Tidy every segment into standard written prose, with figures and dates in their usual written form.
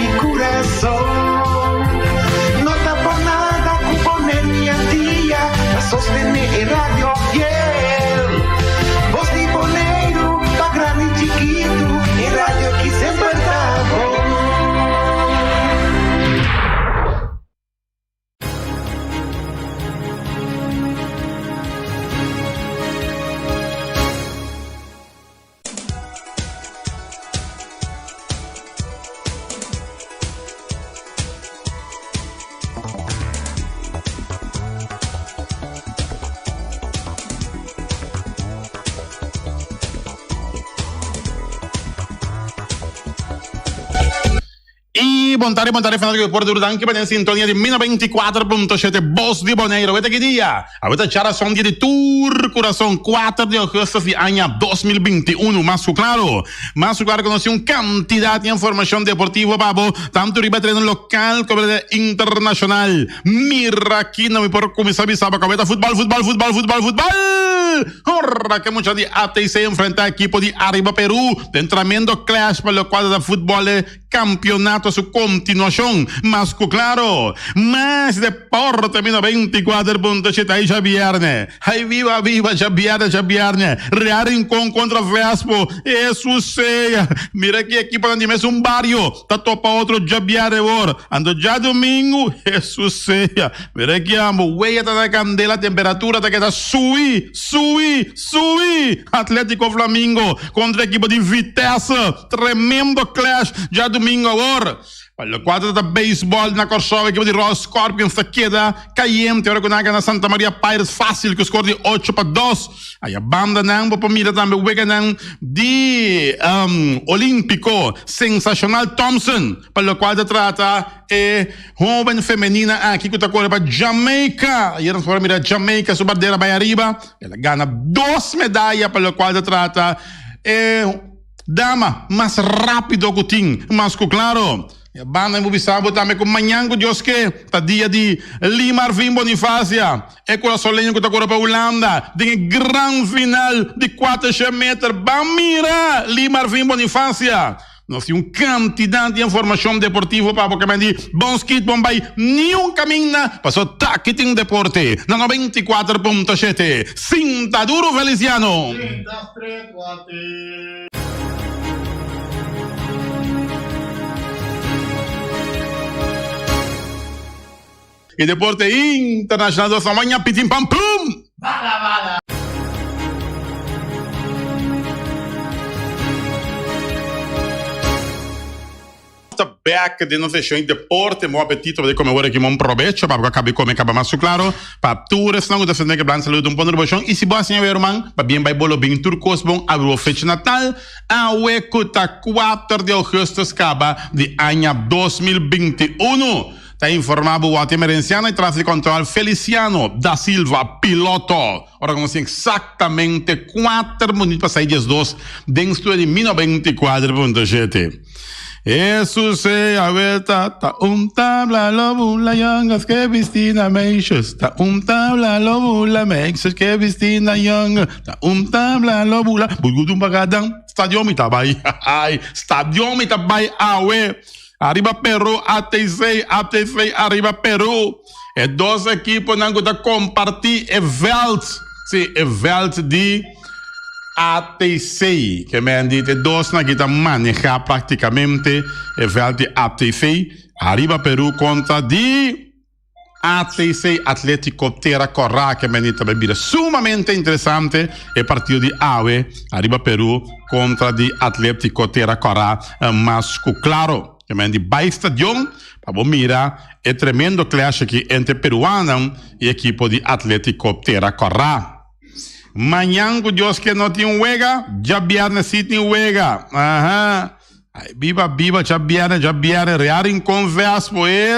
mi corazón. No tapa nada con poner mi día para sostener Radio Fiel. Voz de Boneiro, pa' grande y chiquito, y Radio que siempre está bom. Montare, fanatic del Porto anche per in sintonia di Mina 24.7 Voz de Boneiro. Avete che dia? Avete c'era son dia de Tour Coração 4 de agosto de año 2021. Mas claro conoce cantidad de información deportiva, pabo, tanto ribattere no local como internacional. Mira aqui não me por começar a saber que futebol. Ora que mucha de ATC enfrenta a equipo de Arriba Perú. De tremendo clash para lo quadro de fútbol campeonato su continuación. Mas claro, mais deporte, Mina 24.7 aí já vierne. Aí viva, já vierne. Real Rincón contra Vespo. Isso seja. Mira que equipa de anime um barrio. Tá topa outro já vierne agora. Ando já domingo. Isso seja. Mira que amo. Weia tá na candela, a temperatura tá que tá subir. Atlético Flamengo contra a equipa de Vitesse. Tremendo clash. Já domingo agora. Para o quadro da beisebol na Corsova, a equipe de Royal Scorpions da queda caiente, agora com na Santa Maria Pirates fácil, que score de 8-2. Aí a banda não, para mira também o Wega não, de Olímpico, sensacional Thompson, para o quadro trata jovem feminina aqui que está correndo para Jamaica. Aí nós vamos mirar Jamaica, sua bandeira vai arriba, ela ganha 2 medalhas, para o quadro trata dama mais rápido que tem, mas claro. A banda mobilizava também com manhã com Deus que tá dia de Limarvin Bonifácia é com a Solenho que tá agora para Holanda tem grande final de 400 metros Bamira Limarvin Bonifácia nós temos quantidade de informação deportiva para porque me diz bons kit Bombay nenhum caminho passou que tem deporte na 94.7 Sinta duro Feliciano e deporte internacional da manhã, pitim pam pum! Bala! Back de não fechou em deporte, meu apetite para comer agora aqui um proveito para acabar comer acaba mais claro para todos não da frente que plan saúde um ponto de bom e se boa senhor irmão para bem vai bolo bem turcos bom abro fecha natal a uecuta 4 de agosto acaba de ano 2021 está informado o Atemerenciano e tráfego control Feliciano da Silva piloto ora como assim exatamente 4 minutos para sair das 2 dentro de 24.7 Isso se aveta ta tabla lobula yangas que vistina meixas ta tabla lobula meixas que vistina yanga ta tabla lobula bulgudum bagadang stadium itabai stadium itabai awe arriba Peru ATC arriba Peru e 2 equipos nango da compartir evelt de ATC, que me han dito 2 na kita manejar praticamente el de ATC, arriba Peru contra de ATC Atlético Terra Corrá, que me han dito bebida sumamente interessante, el partido de AWE, arriba Peru contra de Atlético Terra Corrá, mas claro, que me han dito vai estadion, para mirar, é tremendo clash aqui entre peruano e equipo de Atlético Terra Corrá. Manhã, com Deus que não tem huega, já viernes sí tem huega. Aham. Ay, viva, já viernes, real em conversa,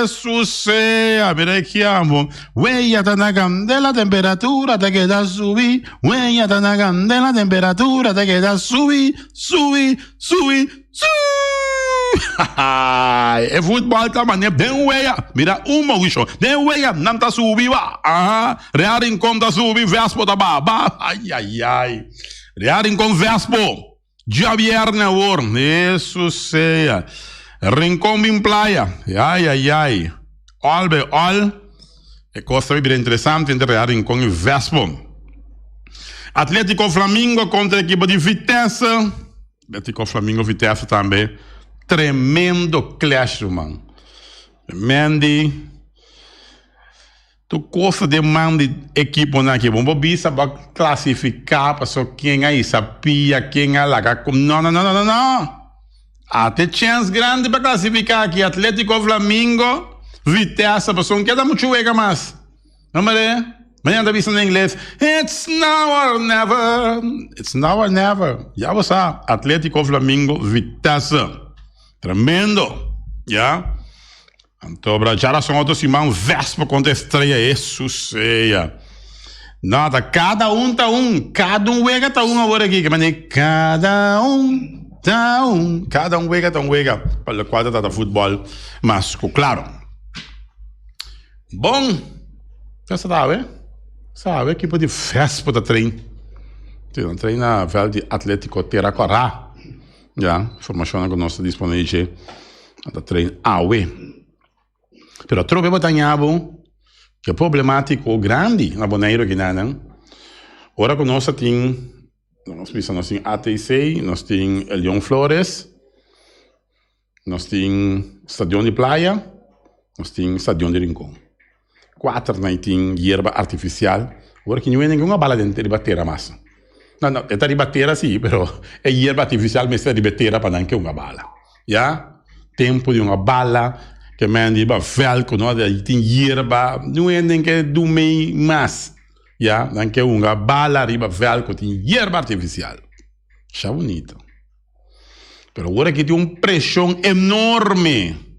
isso sea, mira que amo. Huella tá na candela, temperatura te queda subir. Huella tá na candela, temperatura te queda subir. É futebol também, tem huella. Mira, bicho, tem huella, não tá subindo. Aham. Real em conta subir, Vespo tá baba. Ai. Real em conversa, já viernes agora, isso seja. Rincón em Playa. Ai. All. É coisa bem interessante entre a Rincón e Vespo. Atlético Flamengo contra a equipe de Vitesse. Atlético Flamengo Vitesse também. Tremendo clash, man. Mandy. Tu costa de mandi equipe na equipe. Vamos bisa para classificar para só quem aí sabia, quem é lá. Não. Até chance grande para classificar aqui. Atlético Flamengo, Vitesse, para só queda muito ega mais. Não é? Mas ainda vista em inglês. It's now or never. It's now or never. Já você sabe. Atlético Flamengo, Vitesse. Tremendo. Já? Então, já são outros irmãos, Vespa contra Estrela, isso seja. Nada, cada um tá um wega tá um agora aqui, que maneira, cada um wega tá um wega, para o quadro da futebol, mas, claro. Bom, você sabe, equipe de Vespa da treino. Tem um treino na velha de Atlético Teracorá, já, informação que nós disponível, da treino AUE. Pero trobe botanhabo que é problemático grande na Bonaire que não. Ora que nós temos ATC, nós temos Leão Flores, nós temos Estadião de Playa, nós temos Estadião de Rincón. 4 nós temos hierba artificial. Ora que não é nenhuma bala de bateria mais. Não, é de bateria sim, pero é hierba artificial, mas é de bateria para não que uma bala. Já? Tempo de uma bala que mandi ba velco no da tem hierba não é nem que do meio mas já não que uma bala riba velco tem hierba artificial já bonito pero agora que tem pressão enorme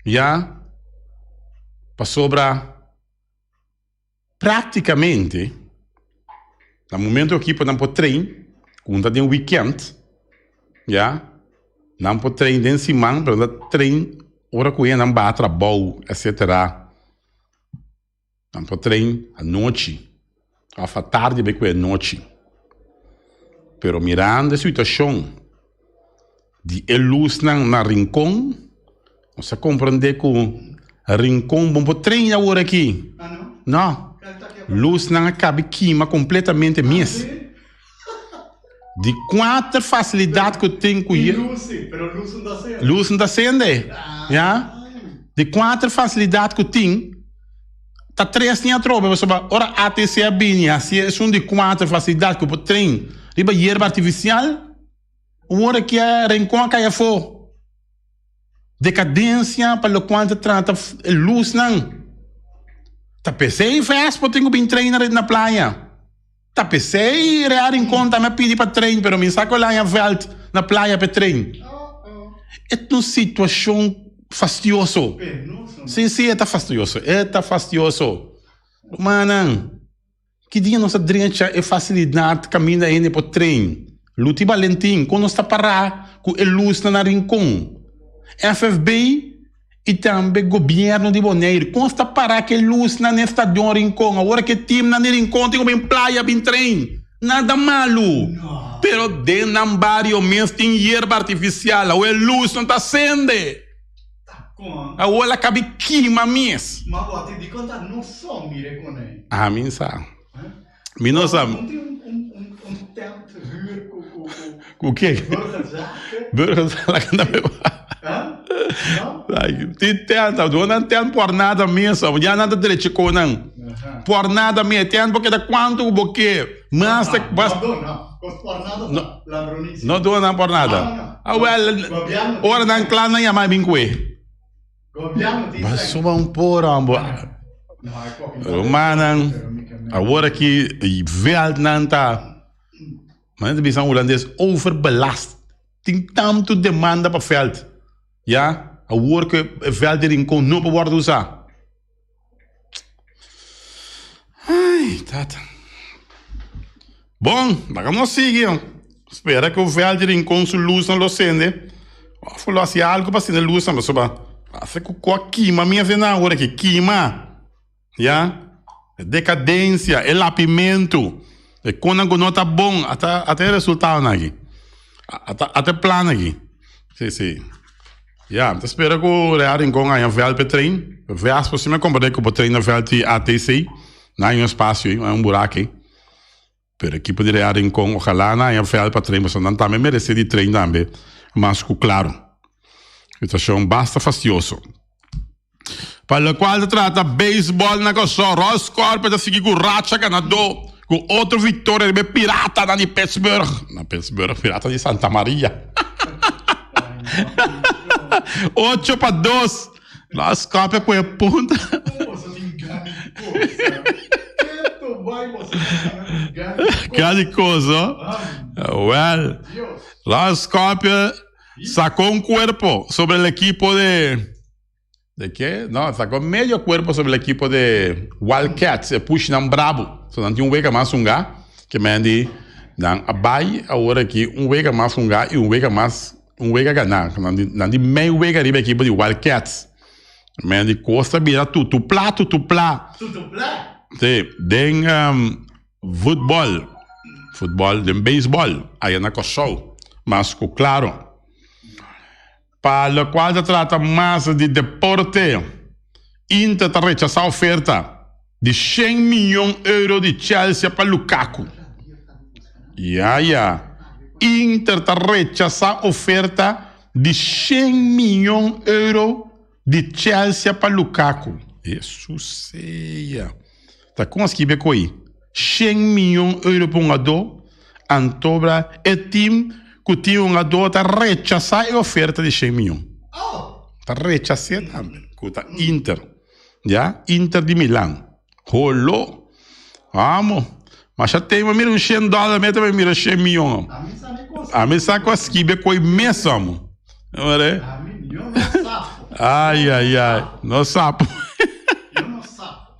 já para sobra praticamente no momento que não pode treinar quando tem um weekend já não pode treinar em semana para treinar. Ora que eu não vou trabalhar, etc. Não pode treinar à noite. À tarde, bem que é noite. Pero mirando a situação de luz na Rincón, você compreende que a Rincón não pode treinar agora aqui. Ah, não? Não. Luz não acaba queima completamente mesmo. De 4 facilidades que eu tenho com ele. Luz não acende. Já? De 4 facilidades que eu tenho, tá 3 tinha tropa. Ora, ATC é bem, assim, é um de 4 facilidades que eu tenho. Riba hierba artificial, ora que é Rincón que é for. Decadência, para o qual trata luz não. Tá pensei em festa, eu tenho bem treinar na praia. Tá pensei rear em conta me pedir para treino, pero me saco lá em veld na praia para treino. É uma situação fastidioso. Sim, é fastidioso. Mano, que dia nossa drencha é facilidade caminha ainda para treino. Luti Valentim, quando está parar com a luz na Rincón. FFB e também governo de Bonaire. Quando está parar que luz na Estadião Rincón, agora que time na Rincón tem bem praia, bem trem. Nada malo. Não. Pero de nambario mesmo tem hierba artificial, a luz não está acende. A ela cabe queima mesmo. Mas você de conta não só mire com ele. Ah, mim sabe. Mim não sabe. Não tem um tempo de com o quê? Burgers, lá que não me Tenta, não tem por nada mesmo, já nada direito com não. Por nada mesmo, tem porque da quanto o boque, mas não dona por nada. Ah, well, ora não claro não é mais bem que. Mas só um por ambo. Romana, agora que veld não tá, mas a visão holandês overbelast, tem tanto demanda para veld. Ja, a work verder in kon no worden usar. Ai, tata. Bom, vamos seguir. Espera que o verder in kon su luz não lo sende. Falou assim algo para ser luz, mas só Afe com queima, minha vena agora que queima. Já? Decadência, é lapimento. É quando não tá bom, até resultado aqui. Até plano aqui. Sim. Ja, então espero que o Real Rincón há um velho para treino. Veas por cima como que o treino velho de ATC. Não há um espaço, é um buraco. Pero a equipe de Real Rincón, ojalá não há um velho para treino, mas não também merece de treino também. Mas claro, situação basta fastidioso. Para o qual se trata beisebol na Kosovo, Ross Corp da seguir com Racha Canadô, com outro vitória de Pirata na Pittsburgh. Na Pittsburgh, Pirata de Santa Maria. 8-2. Ross Corp com a ponta. Você me engana em coisa. Quanto vai você me engana em Que coisa. Well, Ross Corp sacou um corpo sobre o equipo ¿De qué? No, sacó medio cuerpo sobre el equipo de Wildcats. Se push nan brabo. So, não tinha wega mais que me andi dan abai agora aqui wega mais e wega ganhar. Não tinha meio wega riba equipo de Wildcats. Me andi costa vira tutupla. Tutupla? Sim, den futebol, den beisebol, aí na Kosovo. Mas claro, para lo qual se trata mais de deporte, Inter está rechazando a oferta de 100 milhões de euros de Chelsea para Lukaku. Inter está rechazando a oferta de 100 milhões de euros de Chelsea para Lukaku. Isso seja. Está com as que ver com aí. 100 milhões de euros para um jogador, Antobra é time que o time jogador está rechazando a oferta de 100 milhões. Está rechazando também. Está Inter. Já? Inter de Milão. Rolou. Vamos. Mas já tem uns $100, mas também mira 100 milhões. A mim sabe quase que ver com aí mesmo. Não é? A mim não sapo. Ai. Não sapo. Eu não sapo.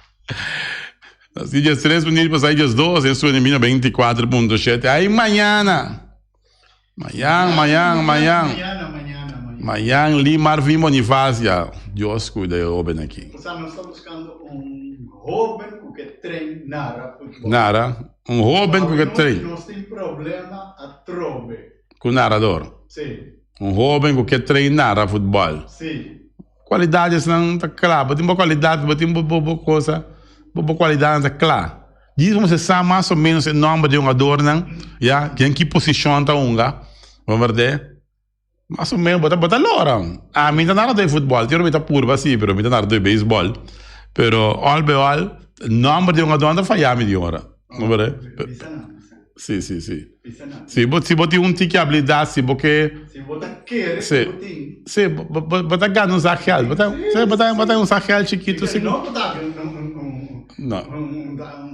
Assim, dias 3 minutos para sair dias 12, em sua mina 24.7. Aí, amanhã, Limar Vimo Nivásia. Deus cuida de Oben aqui. Você não está buscando jovem que treina futebol. Nara, jovem que treina. Nós temos problema a trove. Com narrador. Sim. Jovem que treina futebol. Sim. Qualidades não está claro. Tem boa qualidade, tem boa coisa. Boa qualidade não está claro. Diz como você sabe mais ou menos o nome de um jogador, não? Já? Em que posição está unga? Vamos ver. Mais ou menos, bota lora. A mim não nada de futebol. Eu não estou puro, assim, pero não nada de beisebol. Pero, all, o nome de um jogador não falha de hora. Vamos ver. Sim. Se você um tique habilidade, se você quer, se bota ganha um saqueal, bota um saqueal chiquito, sim. Não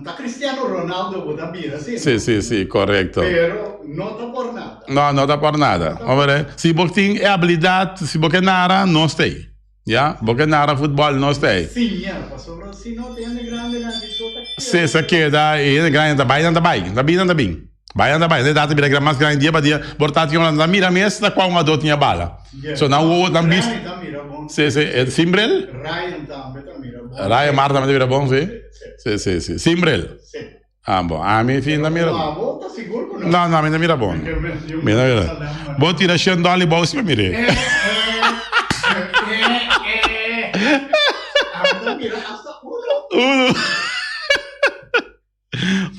está Cristiano Ronaldo botar bira, sim. Sim, correto. Pero não está por nada. Não está por nada. Vamos ver. Se você tem habilidade, se você nara, não tem. Já? Porque nara futebol não tem. Sim, pastor, se não tem grande na visota. Se queda, é grande, está bem. Vai andar bem, data vira mais grande dia para dia, portanto na mira mesmo da qual um adulto tinha bala. So não visto. Sim, Simbrel? Ryan também mira bom. Ryan Marta também vira bom, sim. Simbrel. Sim. Bom, a mim fim da mira. Tá seguro não? Não, a mim mira bom. Mira. Vou tirar $100 e bolsa para mire. Mira hasta uno.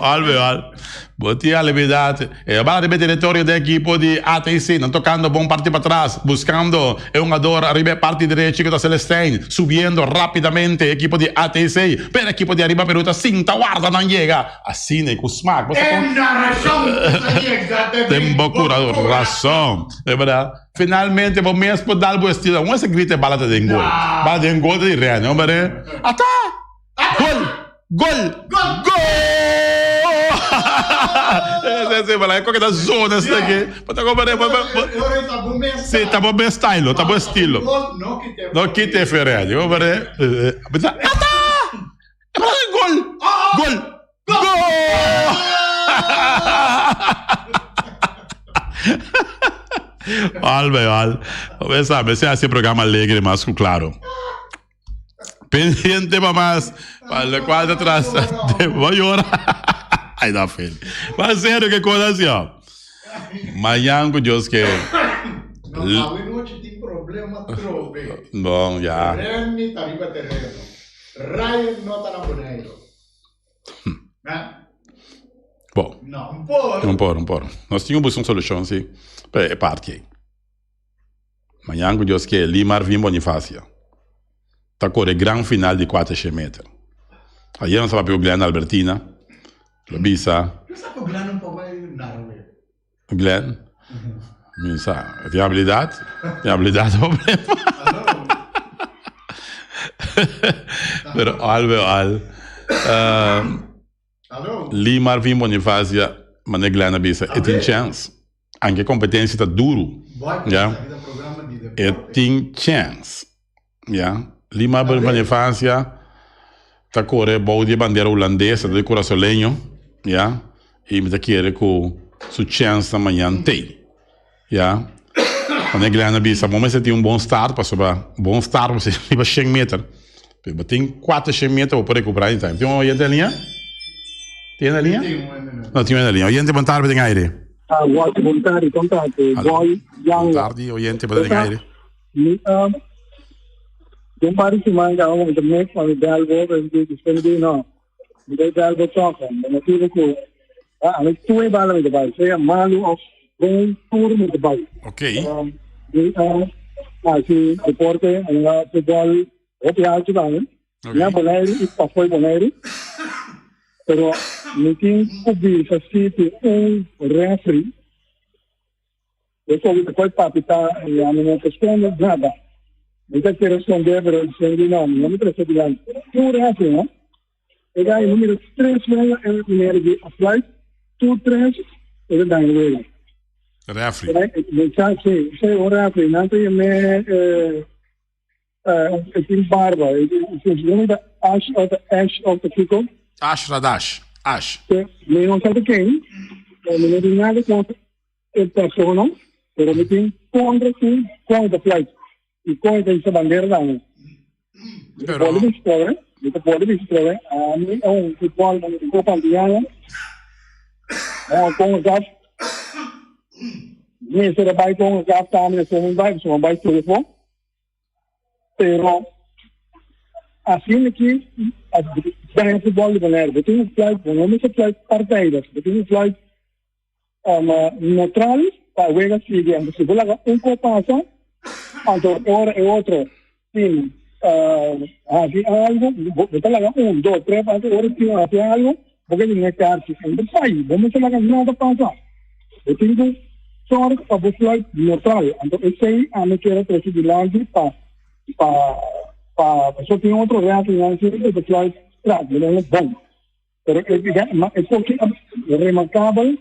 Olha. Botia a levedade. Para o território da equipe de ATC, não tocando bom parte para trás, buscando um jogador arriba parte direita da Celestine, subindo rapidamente a equipe de ATC, para a equipe de arriba Peruta, cinta, guarda, não chega. Assim, com smack. Tem razão. É verdade. Finalmente, vou mesmo dar o estilo. Não é esse grito de bala de gol. Bala de gol de Real, não é? Gol! Sim, mas é qualquer zona isso daqui. Sim, tá bom estilo, tá bom estilo. Não quite Ferrari, vamos ver. Gol! Olha, vamos saber se é esse programa alegre, mas claro. Pendiente para mais, para o quadro atrás, vou chorar. Ai, dá filho. Mas sério, que coisa assim, ó. Mas Deus que... Não, tem problema. problema trope. Bom, já. Renni tarifa terreno. Ryan nota na boneiro. Bom, Não pode. um pouco. Nós tínhamos uma solução, sim. É parte aí. Amanhã, que Deus quer, Limar vim Bonifácia. Tá correndo grande final de 4 metros. Aí nós vamos para o Glenn Albertina. Lobisa. Eu sabe o Glenn não pode narrar. Glenn. Misa. Tem habilidade? Tem habilidade, problema. Pero al. Alô? Limar vim Bonifácia, mas Glenn Abisa. E tem chance. Anche competência está duro. Vai Yeah. para o programa de E deporte. tem chance. Yeah. Limar Bonifácia está correndo bom de bandeira holandesa, de coraçolenho. Yeah. E me quer com sua chance amanhã tem. Yeah. Quando Glenn Abisa, vamos ter um bom start, para sobre bom start, você vai 100 metros. Mas tem 400 metros para recuperar em time. Tem uma oriente linha? Tem na linha? Não, tem na linha. Oriente, boa tarde, tem aire. Voglio montare i contatti, poi Boa young tarde, oriente, tem aire. yung pari si Manga ako the next one the Albo and the Sunday no the Albo talk and the people ko ang tuwe bala with the bike say malu of going tour with the bike Ok. si deporte ang football okay alto lang ya bonero e papoy bonero pero meeting could be sa city referee. Eso que fue papita y a mí no te esconde nada. Ahorita quiero responder, pero el señor no me parece bien. ¿Qué hace, no? El guy número 3 en el primer flight, 2-3 es el daño. Refri. El chance, se ora frenante y me el barba. Es one of the ash of the people. Ash Radash. Ash. Me no sabe quem. Me no tem nada contra el persona, pero me tem contra the flight. Y con esa bandera lang. Pero, Pode me a mim é um futebol com pandiana. Com o gas. Me será vai com o gas também, se não vai telefone. Pero assim que a futebol de maneira, tem um flight, não é flight parteiras, tem um flight neutral para jugar seguinte. Se você um copação Anto ora e outro team hace algo, talaga 1, 2, 3, 4 horas team hace algo, porque tiene que quedarse en el país. Vamos a la nada pasa. Yo tengo sort of a flight neutral. Entonces ese a me quiero presidir para eso tiene otro real financiero de flight track, no es bon. Pero es porque remarcable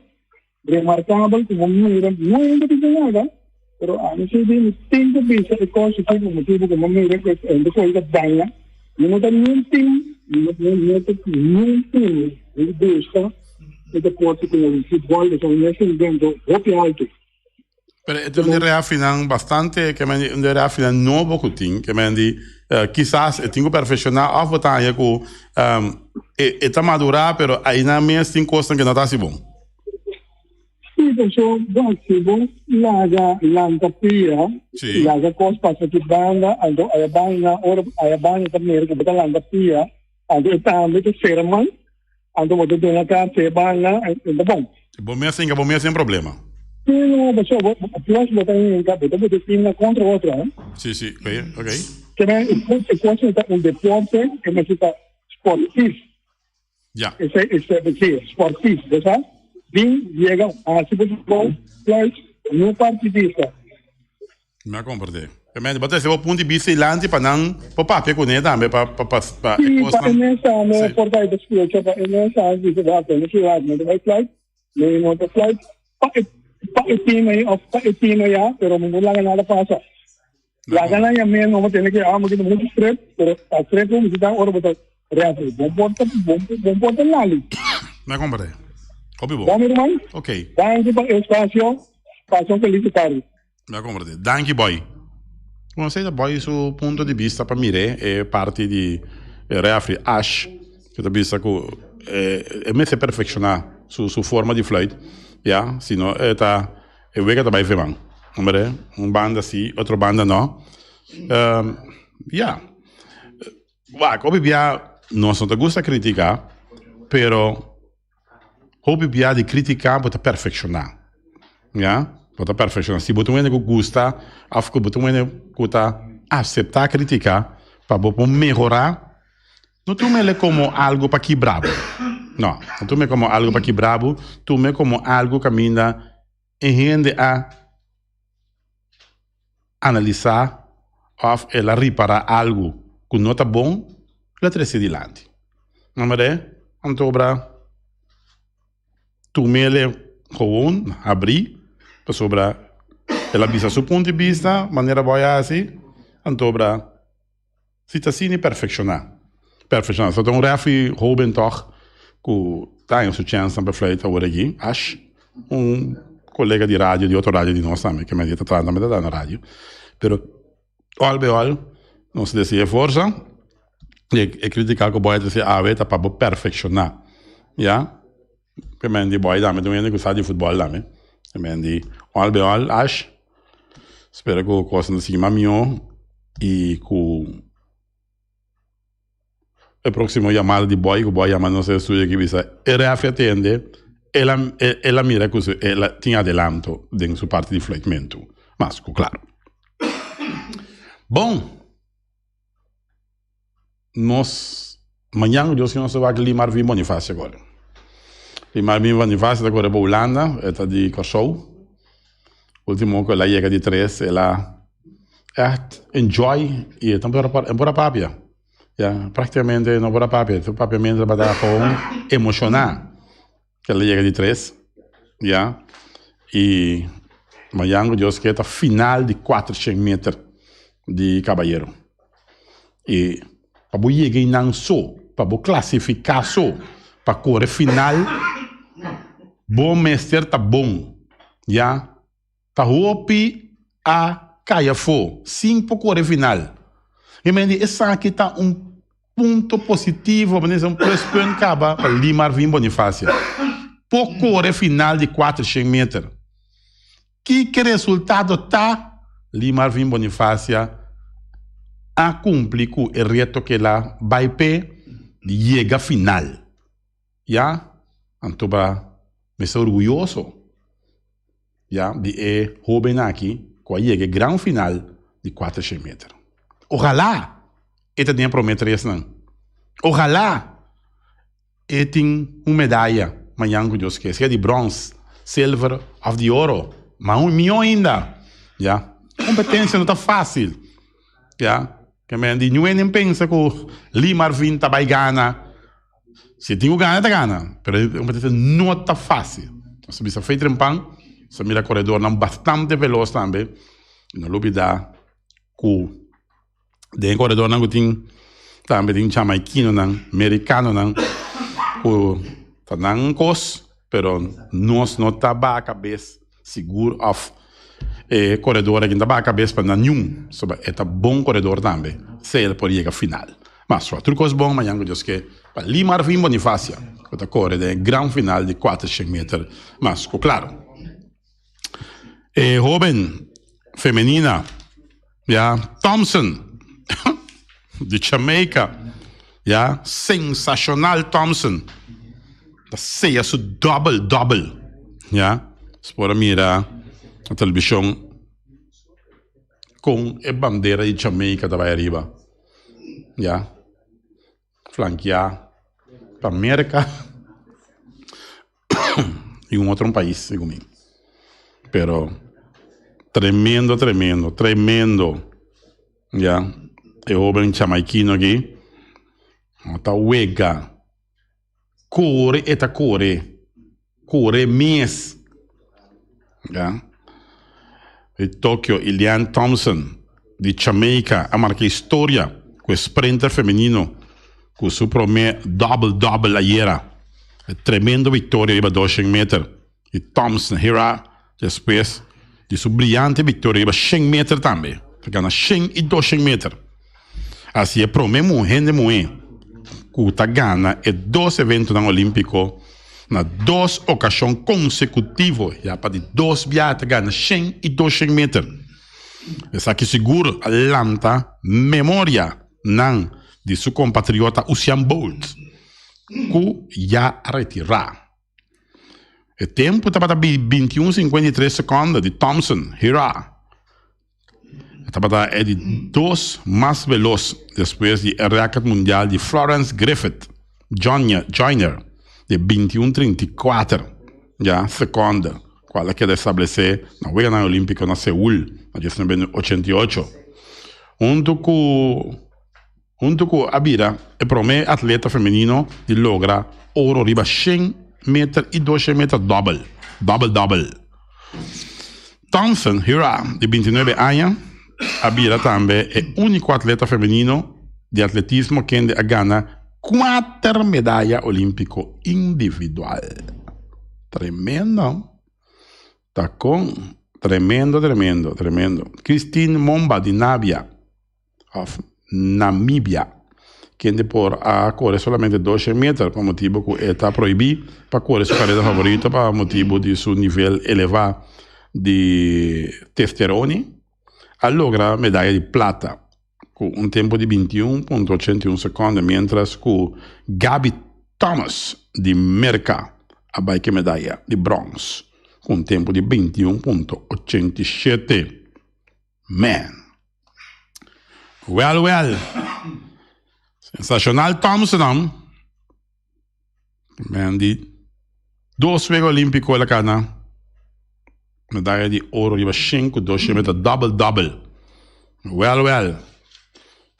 como mira, no hay nada. Pero a mí sí me tengo que pensar que cosas que como motivo que me mire que en de coisa daña no tem nenhum busca de deporte como o futebol de São Lourenço dentro do alto. pero es un reafinan bastante, que me un reafinan no poco ting, que me di quizás tengo perfeccionar a votar ya que está madura, pero aí na minha tem coisas que não tá assim bom. Sì, perché laga l'antapia, Sì. laga cos passa che banda, ando a banda ora a banda per che banda l'antapia, ando tambe che serman, ando mo de na carta banda e da bom. Bom mesmo sem problema. Pero perché plus botar in capo, dopo che pinna contro outra, Sim, sim, ok. che è quasi un deporte che necessita sportivo. Já. Ese sportivo, ¿verdad? Vim, llega a futebol, plus no partidista. Me compreende. Mas você vai ponto de vista ilante para não para papel com ele também para Sì, pa nessa me Sì. portai da scuola, cioè nessa di che va bene, che va bene, vai flight, le moto flight, pa e team ya, pero me non la ganata passa. La gana ya me no tiene que amo que mucho stress, pero a stress como si está ora botar real, bom porta lali. Me compreende. Hobby bom. Vamos irmão? Ok. Dai para espacio, passo felicitar. Me compreende. Danke boy. Não sei da boy seu ponto de vista para mire é parte de reafri ash que da vista que me se perfeccionar su forma de flight, ja, sino tá vega também feman. Hombre, un banda sí, otro banda no. Obvio, no te gusta criticar, pero obvio de criticar para perfeccionar. Ya, para perfeccionar. Si você não gosta, afco você não aceitar criticar para melhorar, não tome ele como algo para que bravo. Não tome como algo para que bravo, tome como algo que ainda rende a analisar ou ela reparar algo que não está bom, ela traz adiante. Não é? Então, tome ele gewoon abrir sobre ela visa seu ponto de vista, maneira boa assim, então, se está assim, perfeccionar. Só tem refi jovem toch, que tem a sua chance para falar agora aqui, acho, colega de rádio, de outra rádio de nós também, que me diz, está na rádio. Pero, não se decide força, e criticar que o boy dizer, está para perfeccionar. Já? Que me diz, boy, também, tu me diz, que de futebol também. Que me diz, acho, espero que o coisa não seja melhor, e que o próximo chamado de boy, que o boy chamado não se estuda que visa, era atende, ela mira que ela tinha adelanto em sua parte de fluimento. Mas, claro. Bom, amanhã Deus que nós vai limar Vim Bonifácio agora. Limar Vim Bonifácio agora é para a Holanda, é de Kosovo. Último que ela chega de 3, ela enjoy e também é para papia. Praticamente não para papia, tu papiamento para dar com emocionar. Que ela chega de 3, e amanhã Deus que é a final de 400 metros de Caballero. E para você chegar não só, para você classificar só, para correr final, bom mestre tá bom, tá hopi a caia fo, 5 correr final. E me diz, essa aqui tá ponto positivo, mas um plus point acaba para limar Vim Bonifácio. Por correr final de 400 metros. Que resultado tá? Limar Vim Bonifácio a cumprir com o reto que ela vai ter de chegar final. Então, me sou orgulhoso de jovem aqui que chega grande final de 400 metros. Ojalá ele tenha prometido isso, não. Ojalá ele tenha uma medalha amanhã que Deus quer, seja de bronze, silver ou de ouro, mas melhor ainda. Competência não está fácil. Que ninguém pensa que o Limar Vim vai ganhar. Se tem o ganha, está ganha. Mas a competência não está fácil. Se você fez trempão, se mira corredor não bastante veloz também. Não olvidar que tem corredor não tem também tem jamaiquino não, americano não, que tá não cos, pero nós não tá a cabeça seguro of corredor aqui não tá a cabeça para nenhum, sobre é tá bom corredor também, se ele pode chegar final. Mas só outro coisa bom, amanhã Deus que para Limar Vim Bonifácio, que tá corre de grande final de 400 metros, mas claro. Jovem feminina, Thompson de Jamaica, sensacional Thompson, da seja su double, se pode mirar a televisão com a bandeira de Jamaica da arriba, flanquear para a América e outro país, segundo mim. Pero tremendo. É jovem jamaiquino aqui. Tá uega. Corre. Corre mês. E Tóquio, Ilian Thompson, de Jamaica, a marcar história com o sprinter feminino, com o seu primeiro double ayer. Tremenda vitória para 200 metros. E Thompson, depois de sua brilhante vitória para 100 metros também. Porque na 100 e 200 metros. Assim é para mim, gente, que está ganhando 2 eventos no Olímpico na 2 ocasiões consecutivas, já para de 2 viagens ganha 100 e 200 metros. Essa aqui seguro lanta memória não de seu compatriota Usain Bolt, que já retirar. O tempo está para 21,53 segundos de Thompson, Hira. É de 2 mais veloz depois de recorde mundial de Florence Griffith Joyner de 21,34 segundos, qual é que ele estabelecer na Jogo Olímpico na Seul, na 1988. Junto com a Bira, é o primeiro atleta feminino de lograr ouro riba 100 metros e 200 metros double. Thompson, Hira, de 29 anos, a Bira também é o único atleta feminino de atletismo que ganha 4 medalhas olímpicas individual. Tremendo. Tá com tremendo. Christine Momba de Namíbia, que por a correr solamente 200 metros, por motivo que está proibido para correr sua carreira favorita, por motivo de seu nível elevado de testosterona, a lograr medalha de prata com tempo de 21,81 segundos, mientras que Gabi Thomas de Merca a medalha de bronze com tempo de 21,87. Man. Well. Sensacional Thompson. Man, de 2 Juegos Olímpicos la cana. Medalha de ouro de 5, 2 metros double. Well.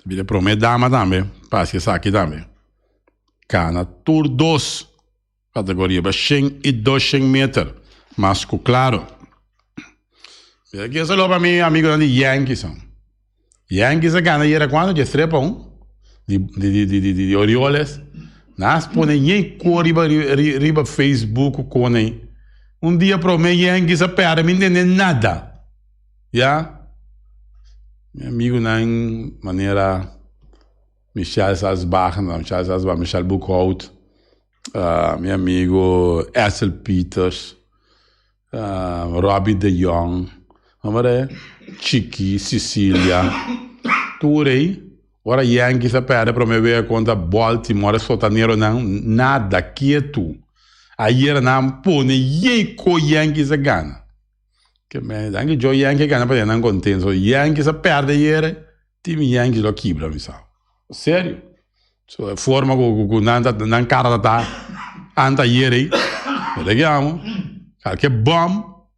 Vira para uma dama também. Passa essa aqui também. Cana Tour 2. Categoria 100 e 200 metros. Mas claro. Aqui é só para mim, amigo de Yankees. Yankees ganha era quando de trepão de Orioles. Nas põe nem cor riba Facebook com nem. Dia para mim Yankees a perde, não entende nada. Já? Meu amigo na maneira Michel Salzbach, Michel Buchholz, meu amigo Axel Peters, Robbie de Jong, Chiqui, Sicília, tudo aí. Agora Yankees a perde para me ver contra Baltimore, sotaneiro não, nada, quieto. Aí não põe com Yankees a ganha. Que me anche Joe Yankees ganha para não contento. So Yankees a perde ieri, time Yankees lo quebra, mi sa. Sério? So forma com não cara da anta ieri. Vediamo. Qualche bom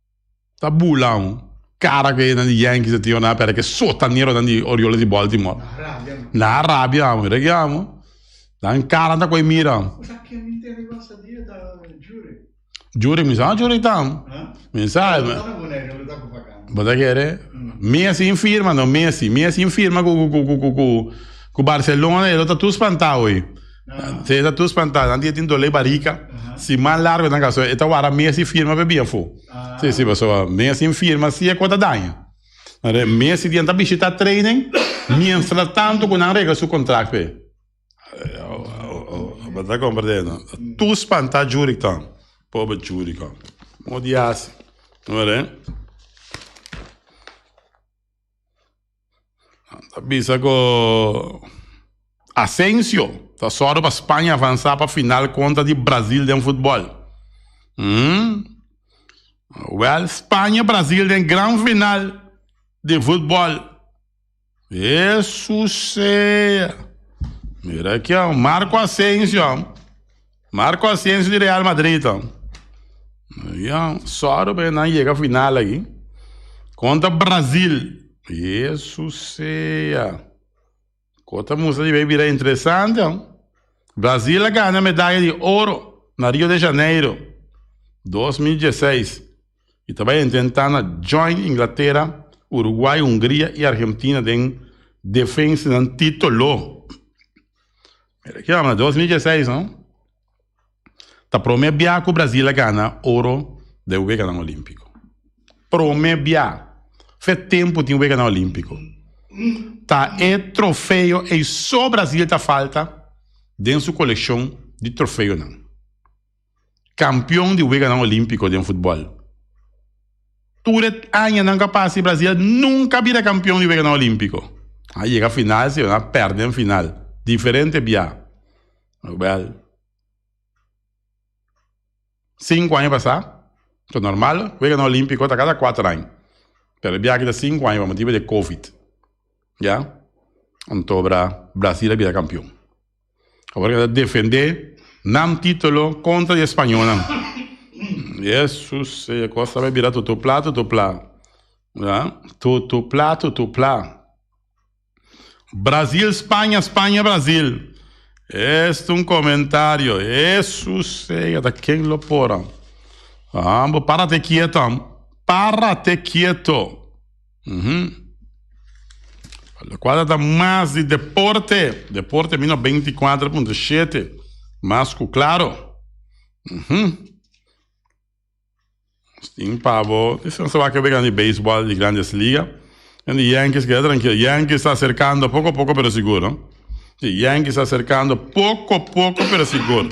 tá bulão. Cara che non di Yankees ti ona perché sottaneiro non di Orioles di Baltimore. Na rabbia, vediamo. Dan cara da quei mira. Sa che mi interessa dire da Giuri mi sa, giuri tam. Mi sa. Bota che era? Messi in firma, no Messi in firma con Barcellona e lo tu spantao. Se da tu spantao, anche tinto le barica, si man largo da caso e tawara Messi firma per bien fu. Sì, passò Messi in firma sia quota dagna. Messi di andare a visitare training, mientras tanto con una regola su contratto. Bota comprendendo. Tu spanta giuri tam. Pobre giurico. Odiasi. Vale? Bisa con Asensio. Tá só para Espanha avançar para a final contra o Brasil de futebol. Well, Espanha-Brasil em grande final de futebol. Jesus é. Mira aqui, ó, Marco Asensio. Marco Asensio de Real Madrid. Só para não chegar à final aqui. Contra Brasil. Jesus é. Contra música de virar interessante. Brasil ganha a medalha de ouro na Rio de Janeiro 2016. E também tentando join Inglaterra, Uruguai, Hungria e Argentina em defesa do título. Aqui é 2016, não? Tá promebia que o Brasil ganha ouro de o ganhar olímpico. Promebia. Faz tempo de o ganhar olímpico. Tá é troféu e só o Brasil tá falta dentro da coleção de troféu não. campeão de Liga Olímpico de futebol. Turet años não capaz Brasil nunca vira campeão de Liga Olímpico. Aí chega a final, se perde em final. Diferente via. Well, 5 anos passar, é normal. Liga Olímpico está cada 4 anos. Pero via que 5 anos por motivo de Covid. Já? Então, Brasil vira campeão. Agora defender nam título contra o espanhol. Jesus, a coisa vai virar tudo plá. Tudo plá. Brasil, Espanha, Brasil. Este é um comentário. Jesus, da quem lo porra. Párate quieto. Quadra mais de deporte. Deporte, 24.7. Mas, claro. Sim, pavo. Isso não se vai que de beisebol de grandes ligas. E Yankees, queda tranquilo. Yankees está acercando pouco a pouco, pero seguro. Sí, Yankees está acercando pouco a pouco, pero seguro.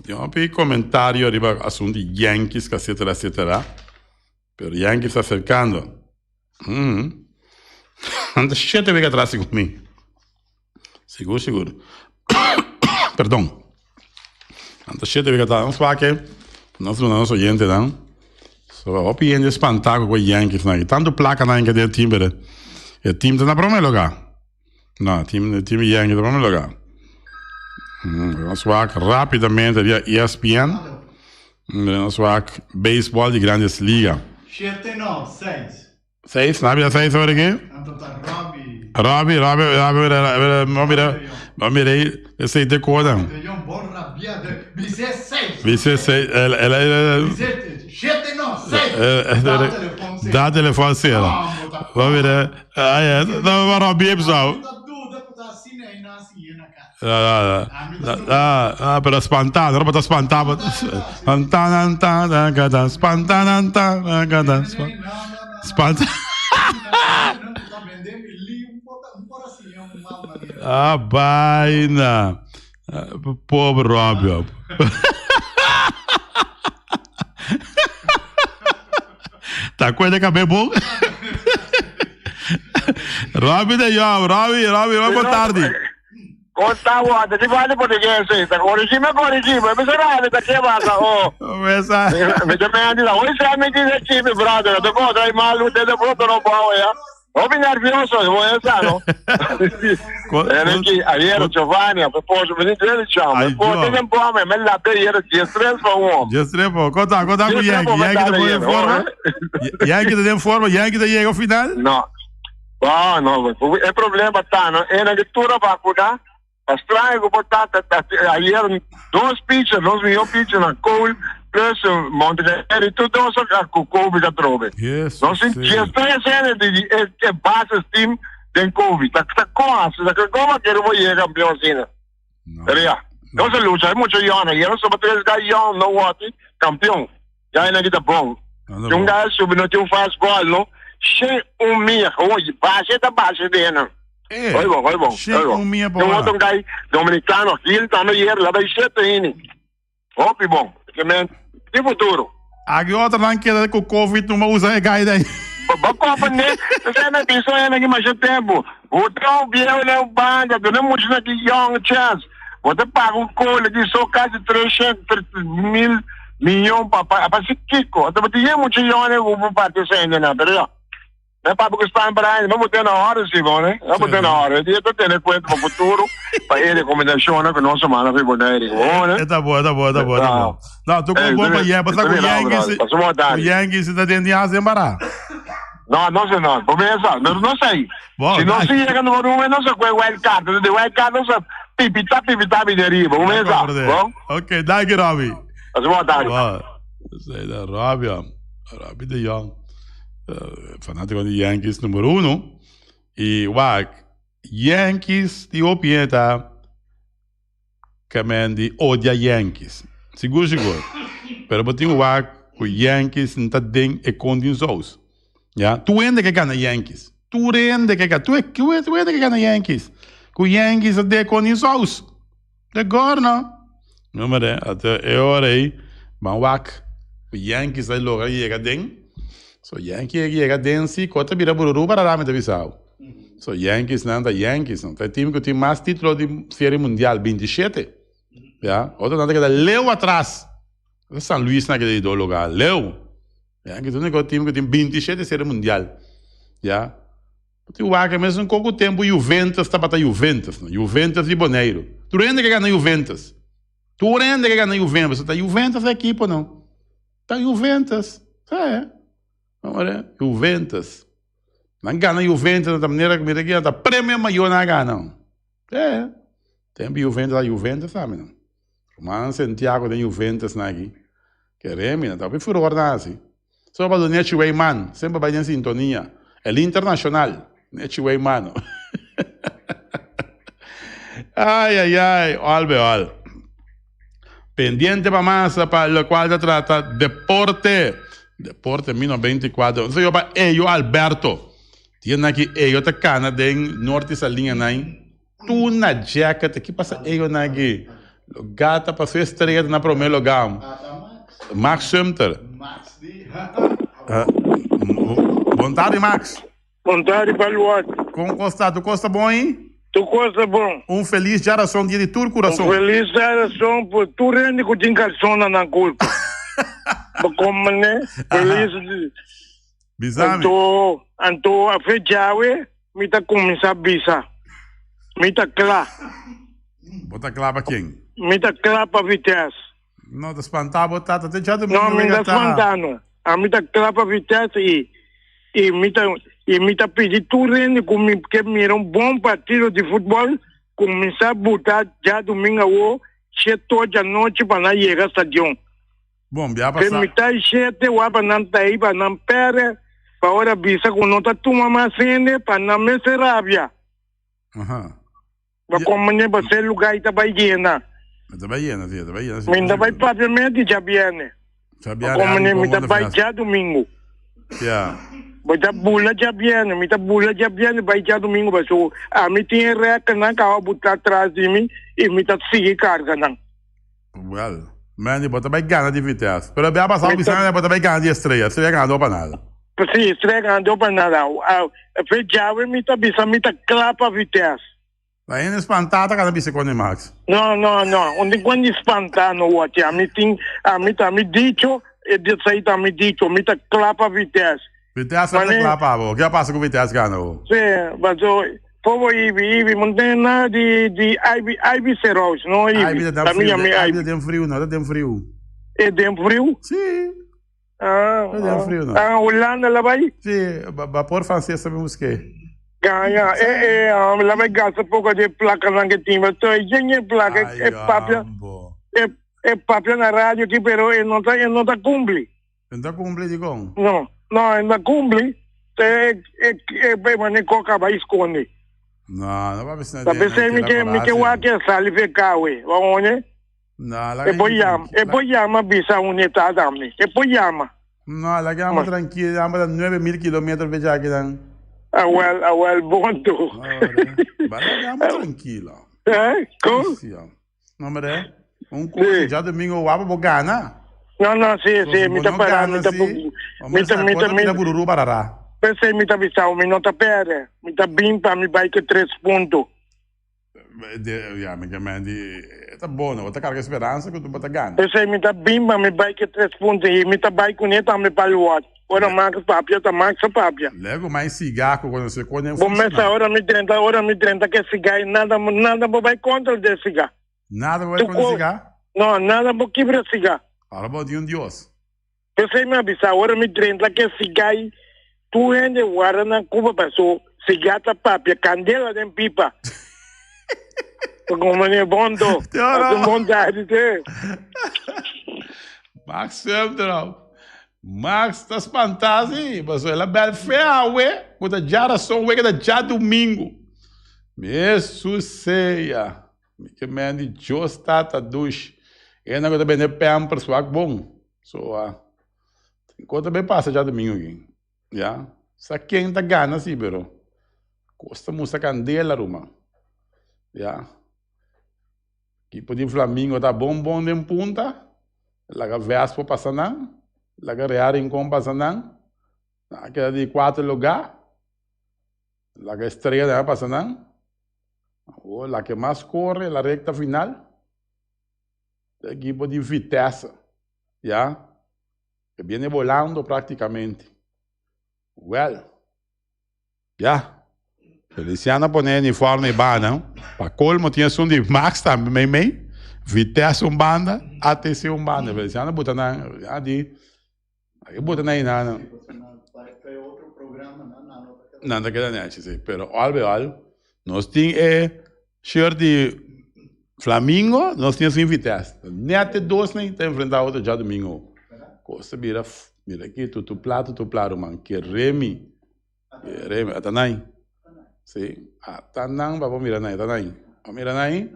Tem um comentário arriba, assunto de Yankees, etc. Pero Yankees está acercando. Anda 7 vezes atrás comigo. Seguro. Perdão. Anda 7 vezes atrás. Vamos falar que nós oyentes, não? Só piende espantado com o Yankees, não? Tanto placa não que tem time, o time está na primeiro lugar. Não, o time Yankees está na primeiro lugar. Vamos falar rapidamente via ESPN. Vamos falar beisebol de grandes ligas. 7 não, 6. 6, não havia 6 sobre aqui? Robbie, vamos ver aí, esse aí decoda. Vice 6. Siete não, 6. Dá telefone cera. Vamos ver aí. Não, Robbie, pessoal. Pero espantado, não para espantar. Espanta. Vaina. Pobre Robbie. Tá coisa que é bom? Robbie de Jong, Robbie, boa tarde. Conta guarda, ti fai portoghese, corrigimi, mi sarà perché basta, mi chiami da voi sei amici del chip, brother, da cosa hai mal, te da pronto non può, ho ben nervioso, vuoi sano? Ieri Giovanni, poi venite diciamo, poi che un po' a me la per ieri di stress for uomo. Di stress, conta con Yankee da forma? Yankee da forma, Yankee da chega ao final? No, è problema tanto, è una lettura para cuidar. A strana je portata ieri 2 pitcher, 2 miljoen pitcher na Cole plus Montenegro, tudo isso com Covid atrove. Nós estamos sendo de bases team de Covid. Tá como que eu vou ir campeão assim, né? Então se luta, é muito jovem, eu sou 3 jovem, não vou campeão. Já ainda está bom. Um gajo subindo tem fastball, não? Cheio minha, hoje base da base dele. Oi bom. Tem outro guy dominicano aqui, ele tá no ieri, lá vai 7 innings. Hopi bom, de futuro. Aqui outra não quer com o Covid, não usa guy daí. Bako né? Você não pensou em mais tempo. O tão biel é o banda, não é muito na young chance. Você paga um colo de só quase 300 mil milhões para se Kiko. Então você é muito young, eu vou partir sem nada, entendeu? Não para Pakistan para ele, vamos ter na hora, Simão, né? Vamos ter na hora. Eu estou tendo conta para o futuro, para ele combinação, né? Que não semana foi boa, né? Tá bom. Não, tu com bom para Yankees, tá com Yankees. O Yankees está dentro de asa embaraço. Não sei não. Começa, não sei. Se não se chega no número 1, não sei qual é o wild card. O wild card não sei. Pipita, mineriba. Começa. Ok, dá aqui, Robbie. Boa tarde. Sei da Robbie de Jong. Fanático de Yankees número 1 e Yankees de opieta que odia Yankees seguro pero botinho o Yankees não tá dentro de condições já tu ainda que ganha Yankees tu ainda que ganha Yankees o Yankees de condições agora não Não, mas até eu orei, mas o Yankees aí logo chega dentro. So Yankees chega dentro, se cota vira bururu para lá, me avisou. So Yankees não, tem time que tem mais título de série mundial, 27. Já, outro nada que dá leu atrás. São Luís naquele do lugar, leu. Yankees é o único time que tem 27 série mundial. Já. O que mesmo com o tempo Juventus está para Juventus, Juventus e Boneiro. Tu rende que ganha Juventus. Tu rende que ganha Juventus, tá Juventus é equipe não? Tá Juventus. É. Vamos ver, Juventus. Não ganha Juventus da maneira que me aqui, tá prêmio maior na ganha. É. Tem Juventus a Juventus, sabe não? Romano Santiago tem Juventus na aqui. Queremos, não tá bem furor na assim. Só para o Netway Man, sempre vai em sintonia. El Internacional. Netway mano. Ai, olha. Pendiente para massa para lo cual se trata Deporte 1924. Então eu para eu Alberto. Tiene aqui eu te cana de norte essa linha aí. Tu na jacket que passa eu na aqui. Lo gata para ser estreia na primeiro lugar. Max Sumter. Boa tarde, Max. Boa tarde, Baluarte. Como Costa? Tu Costa bom, hein? Tu Costa bom. Feliz geração dia de tur coração. Feliz geração, por tu rende que tem calção na culpa. Como, né? Feliz. Bizarro. Anto a fechawe, me tá começar a bisa. Me tá clá. Bota clá para quem? Me tá clá para Vitesse. Não, te espantar, botar, até já do não, me tá espantando. A me tá clá para Vitesse e me tá pedindo tu rende que me era um bom partido de futebol, começar a botar já domingo ou 7 horas da noite para não chegar ao estádio. Bom, já passar. Me tá 7 horas para não ir, para não perder, para hora bisa com não tá tomando mais cena, para não me ser rábia. Para como nem para ser lugar está bem llena. Está bem llena, sim, está bem llena. Me ainda vai papiamento já viene. Como nem me tá vai já domingo. Yeah. Bota bula já viene, vai já domingo, mas a mim tinha reca na carro botar atrás de mim e me tá seguir carga não. Well, man, bota bem gana de Vitesse. Pero bem passar o bisão, bota bem gana de estreia, estreia ganhou para nada. Sim, estreia ganhou para nada. Fechava me tá bisa, me tá clapa Vitesse. Aí não espantada cada bisa com o Max. Não, onde quando espantar no outro, a mim tá me dito, e de sair tá me dito, me tá clapa Vitesse. Vitesse não é clapa, o que passa com o Vitesse ganhou? Sim, mas povo Ibi, não tem nada de Ibi Seros, não Ibi. Ibi tem frio, não, tem frio. É tem frio? Sim. Tem frio, não. Holanda lá vai? Sim, vapor francês sabemos que. Ganha, lá vai gastar pouco de placa lá que tem, mas tem placa, é papel na rádio aqui, pero não tá cumpre. Não tá cumpre, digo? Não, não cumpre. É mané coca vai esconder. Não vai precisar. Tá pensando que o aqui é sali ficar, ué, vamos, né? Não, lá é boiama bisa unitada, né? É boiama. Não, lá que é tranquilo, é 9.000 quilômetros de já que dan. Well, bom tu. Lá é tranquilo. Como? Não, mas curso já domingo o aba bogana. Não, sim, me tá parando, me tá bururu barará. Pensei me tá bisau, me não tá pere, me tá bimpa, me vai que 3 pontos. Tá bom, não, tá carga esperança que tu bota ganha. Pensei me tá bimpa, me vai que 3 pontos e me tá vai com neta me paluat. Ora Max Papia, tá Max Papia. Lego mais cigarro quando você conhece. Começa hora me 30 que cigarro, nada vai contra de cigarro. Nada vai contra cigarro? Não, nada vou quebrar cigarro. Ahora vou de Deus. Pensei me avisar, hora me 30 que cigarro, tu ende guarda na Cuba, passou, cigarro tá papia, candela de pipa. Como é bom, tô. Com vontade, né? Max sempre, Max tá espantado, mas ela é bem feia, ué. Quando a jara só ué, que já domingo. Jesus ceia. Que mande Deus tá dush. E não que também é pé para sua bom. Enquanto bem passa já domingo aqui. Já. Sa quem tá gana assim, pero. Costa musa candela, ruma. Já. Equipo de Flamengo tá bom de punta. Laga Vespo passando. Laga Real Rincón passando. Aquela de 4 lugar. Laga Estrela passando. O la que mais corre la recta final. O equipo de Vitesse. Já. Que viene volando praticamente. Well. Já. Feliciano põe uniforme e banda. Para colmo tinha som de Max também. Vitesse banda. ATC banda. Feliciano bota na. Aí bota na inana. Foi outro programa, Não, daquela net, sim. Pero, olha, nós tínhamos shirt de Flamengo, nós tínhamos em Vitesse. Nem até 2 nem tem enfrentado outro já domingo. Costa mira aqui, tu plato, man. Que Remy, Atanai. Sim, Atanai, vamos mirar aí, Atanai. Vamos mirar aí.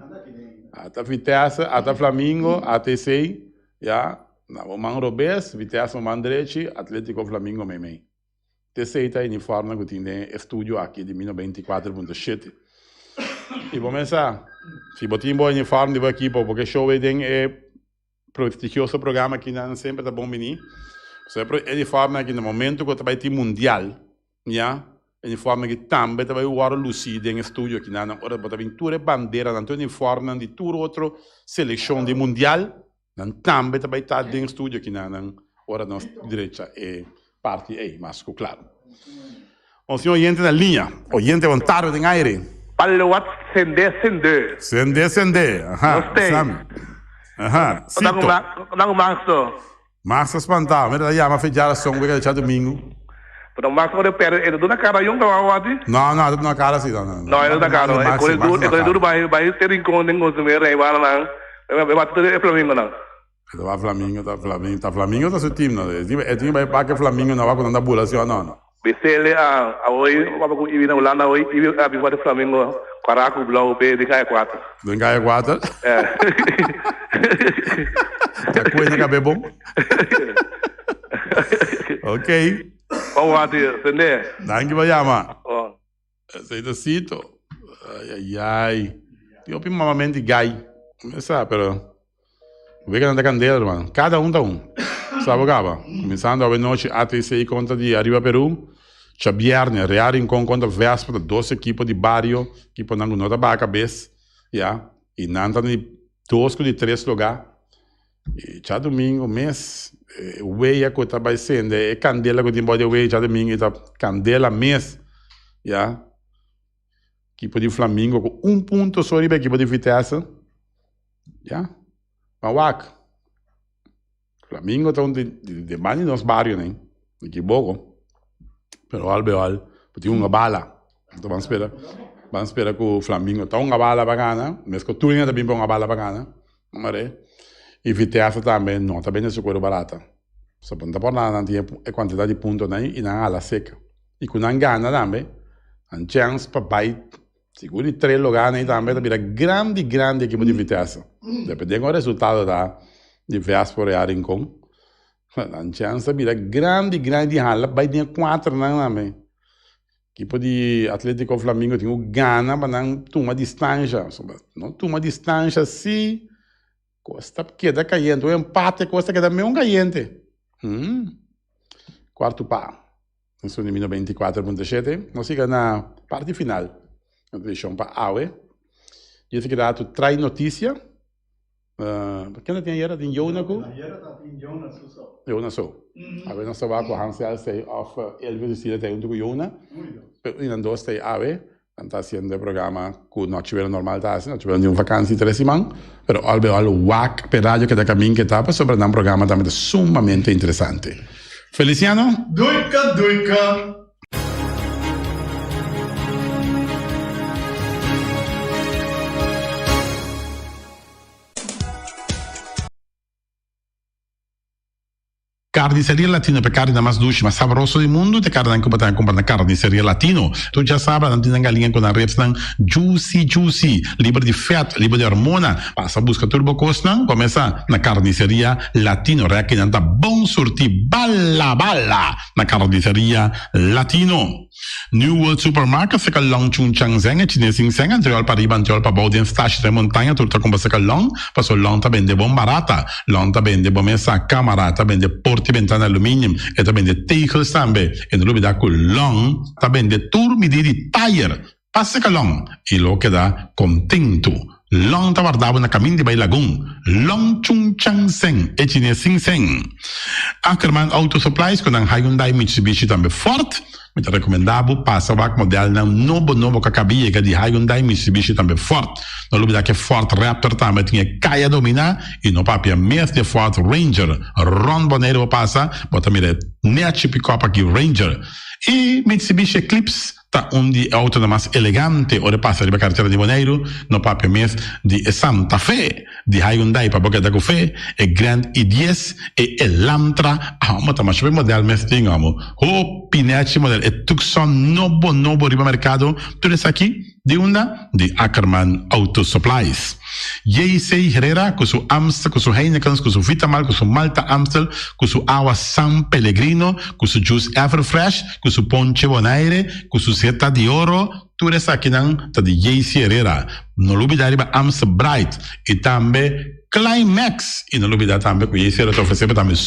Ata Vitesse, ata Flamengo, ATC, já. O man Robes, Vitesse, o man Direito, Atlético Flamengo, mesmo. TC está uniforme que tem estúdio aqui de 1924.7. E vamos começar. Se botar um uniforme de equipe, porque show é prestigioso programa que não sempre está bom venir. Sempre uniforme aqui no momento que vai ter mundial, já. Uniforme que também vai o lucido em estúdio aqui na hora botar pintura bandeira, não tem uniforme de tour outro seleção de mundial, não também vai estar em estúdio aqui na hora nossa direita é parte aí, mas claro. O senhor oyente na linha, oyente Ontário em aire. Paluat sende. Sende. Aha. Gostei. Aha. Não Marco. Massa espantar, mas aí a fechar a som que já domingo. Pero Marco de pera, ele do na cara yung kawawati. Não, na cara sim, não. Não, ele da cara. É corredor vai ter encontro em consumir aí para lá. Vai ter Flamengo não. Tá Flamengo tá seu time, não. É time vai para que Flamengo não vai quando anda bola assim não. Becele a hoje, vamos com Ivina Holanda hoje, Ivina a bivar Flamengo, Caraco Blau B de Caia 4. Do Caia 4? É. Tá coisa que é bom. Ok. Vamos lá, entendeu? Danke vai chamar. Oh. Aceitacito. Ai. Eu pimo mamamente gai. Começar, pero vê que não tem candela, mano. Cada um dá um. Sabe acaba? Começando a noite ATC contra de Arriba Peru. Chabierne, Real Rincón contra Vespa, 12 equipos de barrio, equipo não nota para a cabeça, já. E nanta de 2 de 3 lugar. E já domingo, mês, o Weia que está sendo, é candela que tem pode Weia já domingo, está candela mês, já. Equipo de Flamengo com 1 ponto sobre a equipe de Vitesse, já. Mauac. Flamengo está de mais nos barrios, né? Equivoco. Pero albeol, tem uma bala. Então vamos esperar que o Flamengo tá uma bala bacana, mas que o Turing também põe uma bala bacana, amare. E Vitesse também não, também é super barata. Só ponta por nada, não tem a quantidade de pontos né, e não ala seca. E com não gana também, a chance para bater, seguro 3 lugares também, também grande equipe de Vitesse. Dependendo do resultado da de Vespa Real Rincón. A chance de grande hala, vai ter 4 também. Equipe de Atlético Flamengo tem o Gana, mas não toma distância. Não toma distância, se Costa queda caindo. O empate Costa queda meio caiente. Quarto pá. Isso é 24.7. Nós chegamos na parte final. Deixamos para Aue. E esse que dá, tu traz notícia. Quem não tem era? Tem Jonaco? Jonas só. Agora nós estamos com a Hansel, sei, of Elvis e tem um com Jonas. E não dois tem Aue. Está fazendo o programa que não tiveram normal, não tiveram vacância de 3 semanas. Mas o WAC, per rádio que está caminho que está, sobre um programa também sumamente interessante. Feliciano? Duica. Carniceria Latino per carne mais doce, mais saboroso do mundo, te carne que botar comprar na Carniceria Latino. Tu já sabe, não tem galinha com a repsang juicy, livre de fat, livre de hormona. Passa a busca turbo costa, começa na Carniceria Latino, requinanta bom surti bala na Carniceria Latino. New World Supermarket se ka long chung chang zeng e chine sing seng anterior para riba anterior para baudien stash de montanha turta com se ka long paso long ta bende bom barata long ta bende bom essa camera ta bende porti ventana aluminium e ta bende tegels tambe e no da ku long ta bende tur midiri tire passe ka long e lo que da contento long ta guardava na caminho de Bai Lagoon long chung chang seng e chine sing seng Ackerman Auto Supplies con ang Hyundai Mitsubishi tambe Ford mi te recomendavo passa wak model na novo kakabie que de Hyundai Mitsubishi tambe Ford no lubi da que Ford Raptor tambe tinha caia domina e no papia mes de Ford Ranger Ron Boneiro passa bota mire neachi pick-up aqui Ranger e Mitsubishi Eclipse ta di auto mais elegante ora passa di cartera di Boneiro no papia mes di Santa Fe di Hyundai pa boca da café e Grand i10 e Elantra mata mas model mes tingamo o Pinetti model e Tucson novo riba mercado tudo isso aqui de onda de Ackerman Auto Supplies. J.C. Herrera com su Amstel, com su Heineken, com su Vitamal, com su Malta Amstel, com su Agua San Pellegrino, com su Juice Everfresh, com su Ponche Bonaire, com su Zeta de Oro, tudo isso aqui não tá de J.C. Herrera. Não olvidar riba Amstel Bright e também Climax e não olvidar também que J.C. Herrera tá oferecendo também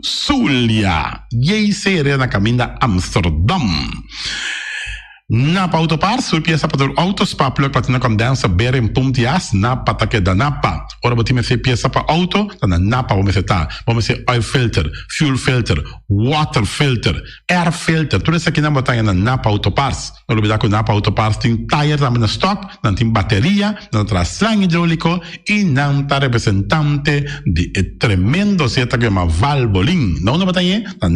Zulia. J.C. Herrera na caminho da Amsterdam. Napa Autoparts, sul pieza para autospa, plug platina condensa, bere em puntias, Napa take da Napa. Ora botime se pieza para auto, tá na Napa vamos ser oil filter, fuel filter, water filter, air filter, tudo isso aqui na botanha na Napa Autoparts. Não olvidar que o Napa Autoparts tem tire também na stock, não tem bateria, não traz slang hidráulico e não tá representante de tremendo seta que é uma Valvoline. Não na botanha, na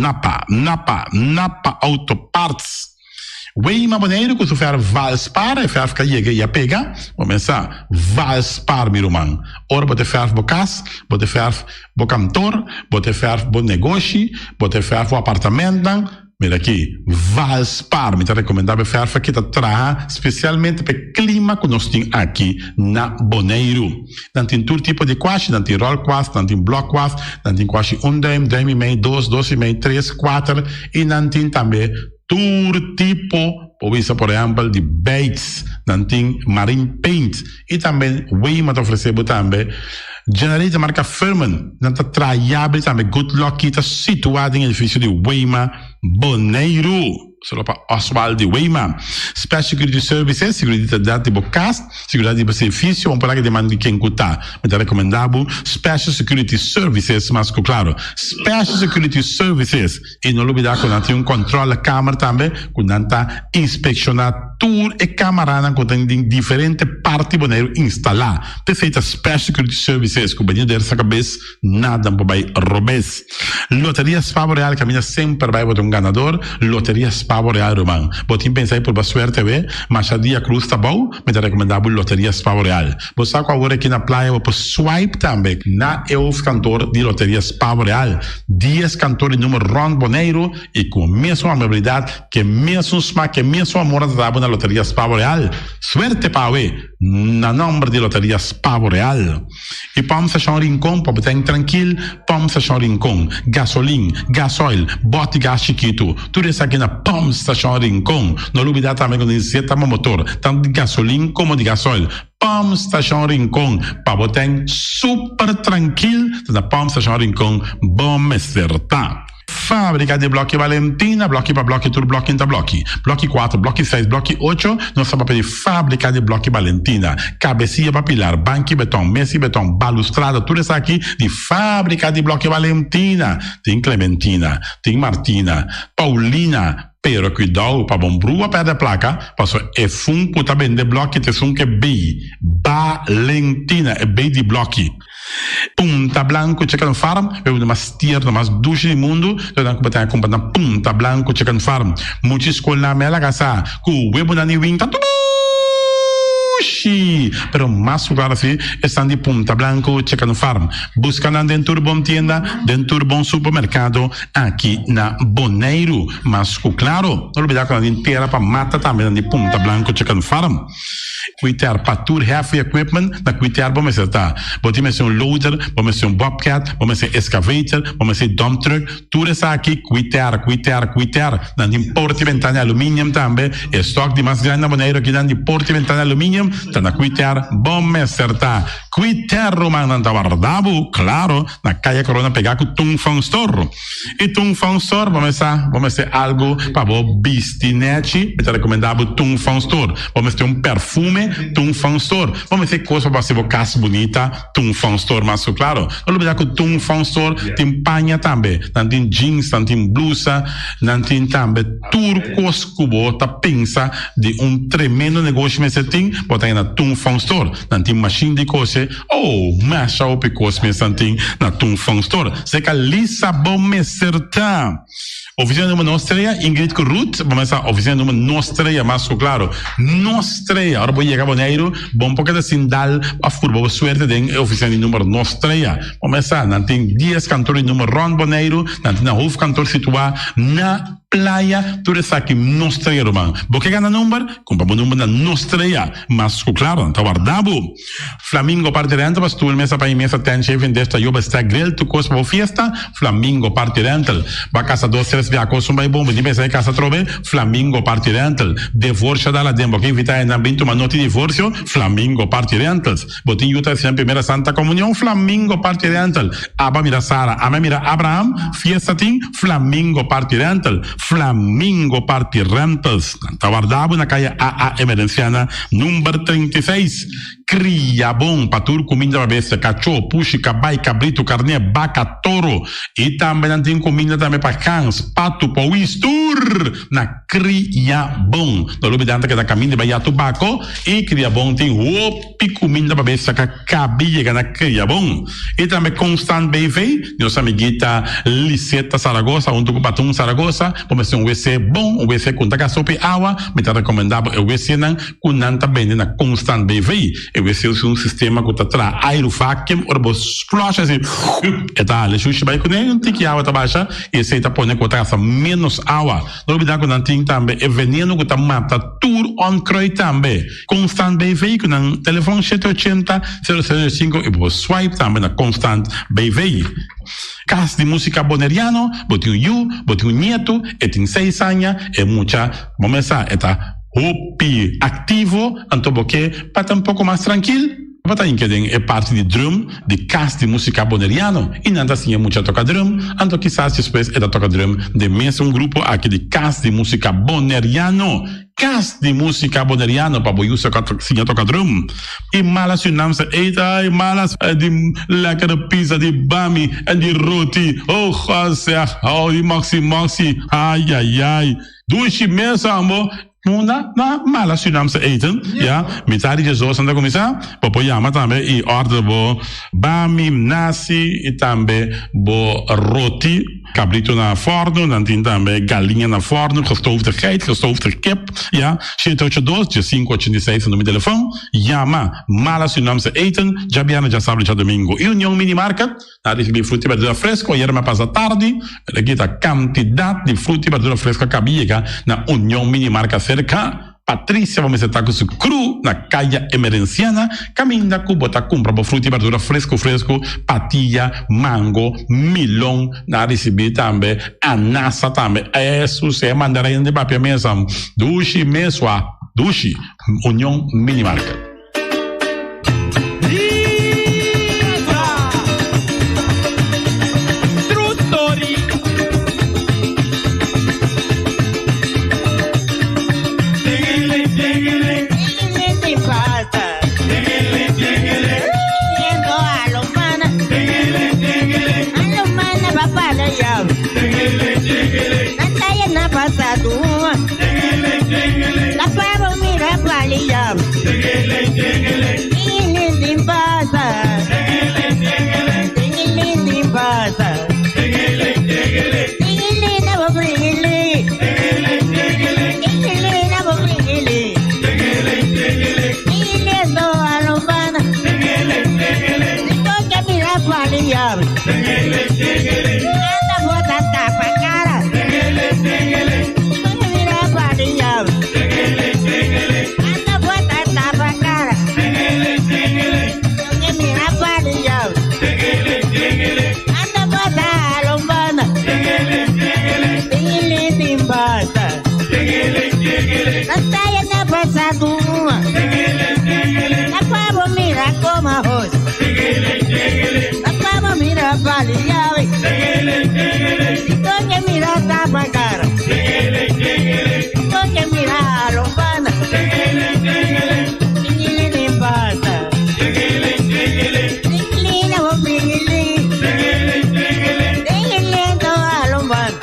Napa Autoparts. Weima Boneiro, que tu fer Valspar, e fer fica e a pega, começar Valspar, meu irmão. Ora, bote fer bocas, bote fer bocantor, bote fer bo negócio, bote fer bo apartamento, mira aqui, Valspar, me tá recomendado fer que tá traga, especialmente para clima que nós temos aqui na Boneiro. Não tem todo tipo de quash, não tem roll quash, não tem block quash, não tem quash 1 dime, dime e meio, 2, 2 e meio, 3, 4 e não tem também todo tipo, por exemplo, de baits, não tem marine paint e também Weima te ofereceu também generator marca Furman, não está traiável também Good Luck, está situado em edifício de Weima Boneiro. Solo para Oswald de Weima. Special Security Services, seguridade de bocas, seguridade de serviço, vamos falar que demanda de quem cutar. Me está recomendado Special Security Services, mas claro, Special Security Services. E não olvidar que não tem controle da câmera também, quando não está inspecionado tour e câmera que tem diferentes partes Boneiro instalar. Perfeita Special Security Services, que o banheiro dessa cabeça, nada para robes. Loteria Spavo Real, caminha sempre vai botar ganador. Loteria Spavo Real, irmão. Botim pensar por suerte, mas a dia cruz tá bom, me tá recomendado Loteria Spavo Real. Você sabe agora aqui na praia, vou swipe também, na EUF cantor de Loteria Spavo Real. 10 cantores número Ron Boneiro e com a mesma amabilidade, que mesmo smack, que mesmo amor da na Loteria Spavo Real. Suerte para na nome de Loteria Spavo Real. E vamos achar rincón, para botar tranquilo, vamos achar rincón, gasolina, gasoil, bote gás chiquito, tudo isso aqui na Pump Station Rincón. Não olvidar também quando iniciar o motor, tanto de gasolina como de gasoil. Pump Station Rincón, para botar super tranquilo, na Pump Station Rincón, bom acertar. Fábrica de Bloque Valentina, bloque para bloque, tudo bloque em bloque. Bloque 4, bloque 6, bloque 8, nós vamos pedir Fábrica de Bloque Valentina. Cabecinha para pilar, banco e betão, mesa e betão, balustrada, tudo isso aqui de Fábrica de Bloque Valentina. Tem Clementina, tem Martina, Paulina, pero cuidado para bom brua perder a placa, passou é fun puta bem de bloque, te fun que é bem Valentina, é bem de bloque. Punta Blanco Chicken Farm, é uma das tiers mais duas do mundo, então que botar a compra na Punta Blanco Chicken Farm. Muitas escolas na mela gasa, com o web na niwin tá pero mais lugar assim estão de Punta Blanco Chicken Farm. Buscando dentro de bom tienda, dentro de bom supermercado aqui na Boneiro. Mas claro, não olvidar que a inteira para mata também de Punta Blanco Chicken Farm. cuitar patur heavy equipment, na cuitar vamos acertar. Boti me um loader, vamos um bobcat, vamos excavator, vamos dump truck, tudo isso aqui cuitar. Dan de porte ventana alumínio também, estoque de mais grande maneira que dan de porte ventana alumínio, tá na cuitar, vamos acertar. Cuitar romano na Tawardabo, claro, na calle Corona pegar com Tung Fang Store. E Tung Fang Store, vamos ser algo para o bistinete, eu te recomendava Tung Fang Store. Vamos ter perfume Tung Fang Store. Vamos ter coisa para ser casa bonita Tung Fang Store, mas claro, não lembrar que Tung Fang Store tem panha também, tem jeans, tem blusa, tem também turcos cubo, tá pensa de tremendo negócio que você tem, botar na Tung Fang Store, tem machine de coisa, masha up coisa que tem na Tung Fang Store. Você que Lissabon me acertar. Oficina número nostreia, Ingrid Ruth, vamos a oficina número nostreia, mas claro, nostreia, agora vou chegar a Boneiro, bom porque assim dá a furba, suerte de oficina número nostreia, vamos a, não tem 10 cantores número Ron Boneiro, não tem 9 cantores situados na playa, tudo isso aqui nostreia, irmão. Porque gana número, compra o número na nostreia, mas claro, tá guardado. Flamingo parte rental, mas tu mesa para imensa tem chefe desta yoba está grill, tu costa para fiesta, Flamingo parte rental, va casa 2 via cosa vai bom, de mesa casa trove, Flamingo parte rental, divorcio dalla dembo, que evita en ambiente uma nota de divorcio, Flamingo parte rentals, botin yuta en primera Santa Comunión, Flamingo parte rental, aba mira Sara, ama mira Abraham, fiesta tin, Flamingo parte rental, Flamingo parte rentals, Tawardabo na calle AA Emerenciana, número 36. Cria bom, patur, comida para bestia, cachorro, puxi, cabai, cabrito, carne, vaca, touro. E também tem comida também para cães, pato, pauistur. Na cria bom. No lugar de que da caminho de Bahia Tubaco. E cria bom tem opi comida para bestia, que cabia na cria bom. E também Constant BV, nossa amiguita Liseta Saragossa, um do Patum Saragossa. Vamos ter WC bom, WC com taca sopa água. Me está recomendado o WC não, com nanta bem na Constant BV. Eu sei um sistema que está aerovacuum, ou você flush assim, e tá, ele chucha vai com ele, não tem que água tá baixa, e você tá pondo com taça menos água. Não dá que não tem também, é veneno que tá mata tudo on croi também. Constant BV, que no telefone 780 005 e você swipe também na Constant BV. Casa de música boneriano, bote bote nieto, e tem 6 anos, e muita, vamos a, hopi ativo, então porque para estar um pouco mais tranquilo, para estar é parte de drum, de casa de música boneriano, e nada assim é muito tocar drum, então quizás depois é da tocar drum de mesmo grupo aqui de casa de música boneriano. Casa de música boneriano para boi usa sim toca drum e malas unamsa eita e malas de lekkere pizza de bami e de roti de maxi ai dushi mesmo amor na malas unamsa eten ja metade de zoos anda começar para pôr também e order bo bami nasi e também bo roti cabrito na forno, dan tem também galinha na forno, gestoofde geit, gestoofde kip, ja, 782-586 no meu telefone, llama, mala Surinaamse eten, já viene, já sabe, já domingo. E União Minimarket, na recebi fruta e verdura fresco, ayer me passa tarde, aqui a quantidade de fruta e verdura fresca que havia na União Minimarket cerca. Patrícia, vamos estar com o cru na calle Emerenciana, caminha com bota compra para fruta e verdura fresco, patilha, mango, milão, na receber também, anassa também, isso se é mandarim de papel mesmo, dushi mesmo, dushi, União Minimarket. Anda, bota tapa tuma. Akwabo mira como arroz. Akwabo mira baleawe. Toque mira tapa cara. Toque mira lombana. Tingili de pata. Tingili o mingili. Tingili to lombana.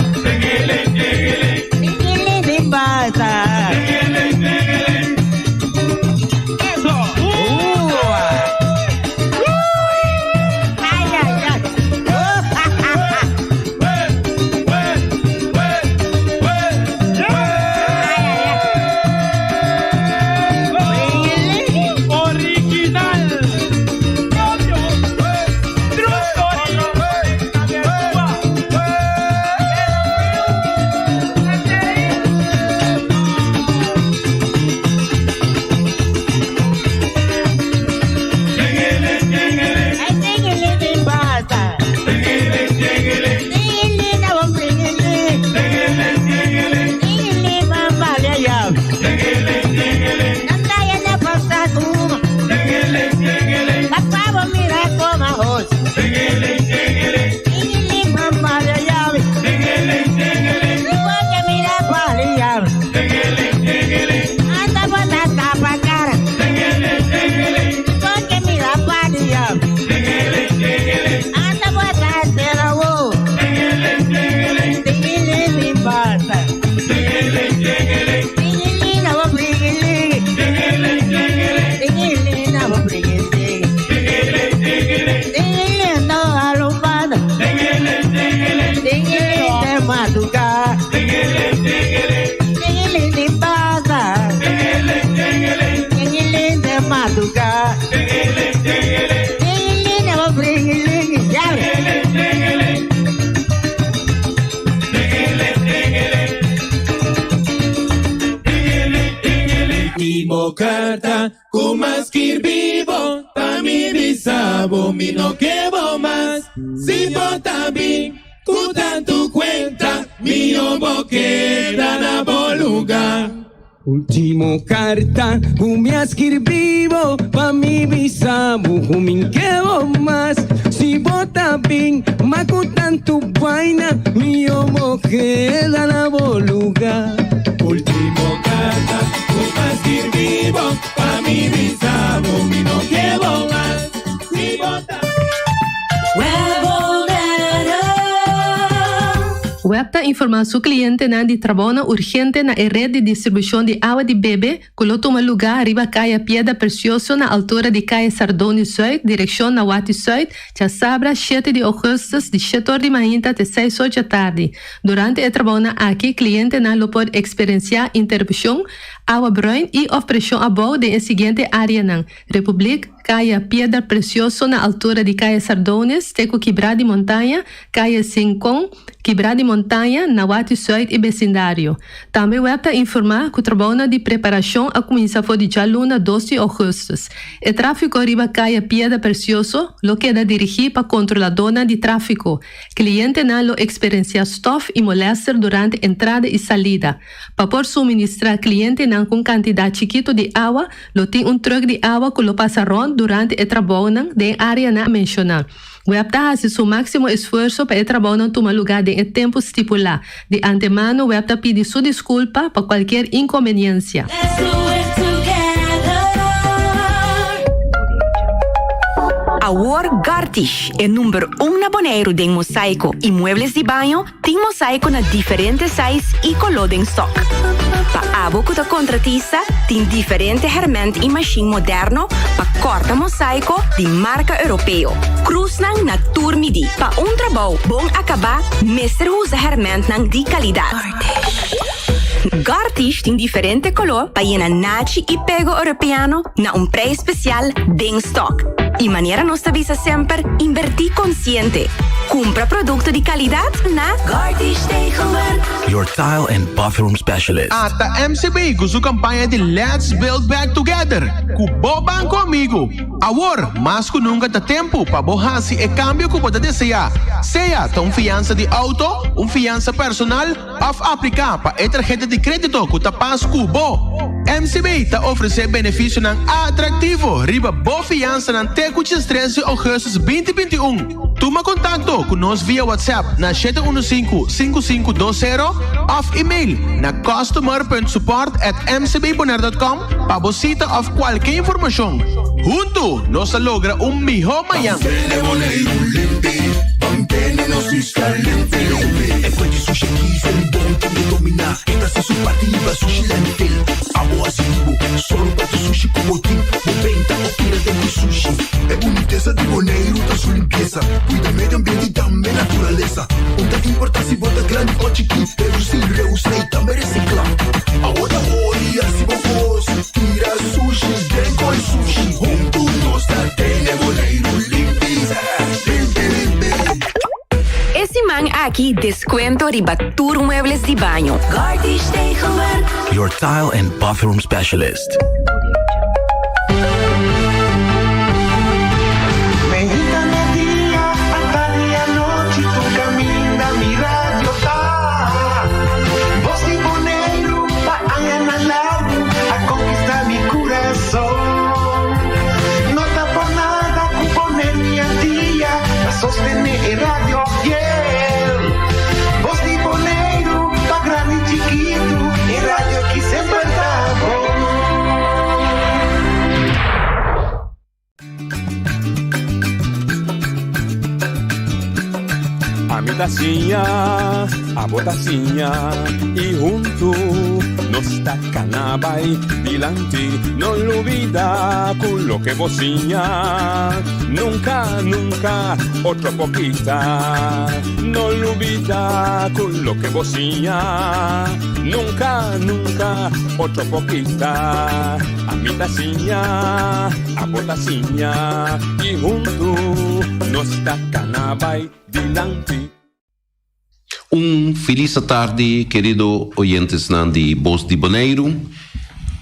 Tingili de pata. Carta, como escribo, pa mi bisabo, mi no quebo más. Si bota bien, tú dan tu cuenta, mi obo queda na bom lugar. Último carta, como escribo, pa mi bisabo, mi quebo más. Si bota bien, maco tanto vaina, mi obo queda na bom lugar. Último carta, como escribo, pa mi bisabo, mi no quebo más. Si bota... Webta informa su cliente na di trabalho urgente na rede de distribuição de água de bebê, coloca um lugar arriba Caia Piedra Precioso na altura de Caia Sardone Sul, direção na Wati Sul, já sabra 7 de agosto de 7 horas de manhã até 6 horas da tarde. Durante o trabalho aqui, cliente na lo pode experienciar interrupção, água bruin e opressão a bordo de seguinte área na República Caia Piedra Precioso na altura de Caia Sardones, Teco Quebrada de Montanha, Caia Sincon, Quebrada de Montanha, na Wati Sul e vecindário. Também webta informar que o trabalho de preparação a começar foi de luna 12 de agosto. O tráfego arriba Caia Piedra Precioso, lo queda dirigir para controladora de tráfego. Cliente na lo experiencia stop e molestar durante entrada e salida. Para por suministrar cliente na com quantidade chiquito de água, lo tem truck de água que lo passa rond durante o trabalho de área na mencionar. Webta hace su máximo esfuerzo para el trabajo tomar lugar en el tiempo estipulado. De antemano, Webta pide su disculpa por cualquier inconveniencia. Awor Gartish é número 1 na Bonaire de mosaico e muebles de banho, tem mosaico na diferentes sizes e color em stock. Pa abo da contratista, tem diferente herramienta e machine moderno pa corta mosaico de marca europeu. Cruz nang na turmidi. Pa trabalho bom acabar, mestre usa herramienta de qualidade. Gartish tem diferente color para ir na nachi e pego europeano na preço especial de stock. E maneira nossa visa sempre invertir consciente. Compra produto de qualidade na Gartish Tegelwerk. Your tile and bathroom specialist. Ata MCB com sua campanha de Let's Build Back Together. Kuboban comigo. Awor, mas que nunca dá tempo para borrar-se e cambio que pode desejar. Seja tão fiança de auto, fiança personal, ou aplicar para a tarjeta de crédito que tá paz Cubo. MCB está oferecendo benefício atrativo. Riba boa fiança na Tecuchis 13 de agosto 2021. Toma contato conosco via WhatsApp na 715-5520 of e-mail na customer.support@mcbbonaire.com para visita of qualquer informação. Junto, nós logra melhor manhã. Manténenos caliente. E poi sushi kiss el bon que domina. Esta es su partida sushi lentil. Amo así solo para tu sushi como team. 90 o quiere de mi sushi. Es boniteza de Bonaire, da su limpieza. Cuida medio ambiente y también naturaleza. Onde importa si bota grande o chiquito. Pero si reusa y también recicla. Ahora voy así vos. Tira sushi, tengo el sushi. Juntos nos da tene Bonaire limpieza. Esse man aqui descuento riba Tour Muebles de Banho. Gardish tegenwerk. Your tile and bathroom specialist. Medita día, hasta día noche, tu camina mi radio tá. Voz de Bonaire, pa allá lado, a conquistar mi corazón. No está por nada, con poner mi día, a sostener el radio fiel. Voz de Bonaire, pa grande y chiquito, el radio aquí siempre está bom. A mi tacinha, a botacinha e junto nos tacanabay dilante. No olvida con lo que bocinha. Nunca, nunca, otro poquita. No olvida con lo que bocinha. Nunca, nunca, otro poquita. A mi tacinha, a botacinha e junto nos tacanabay dilante. Feliz tarde, querido oyentes de Voz de Bonaire.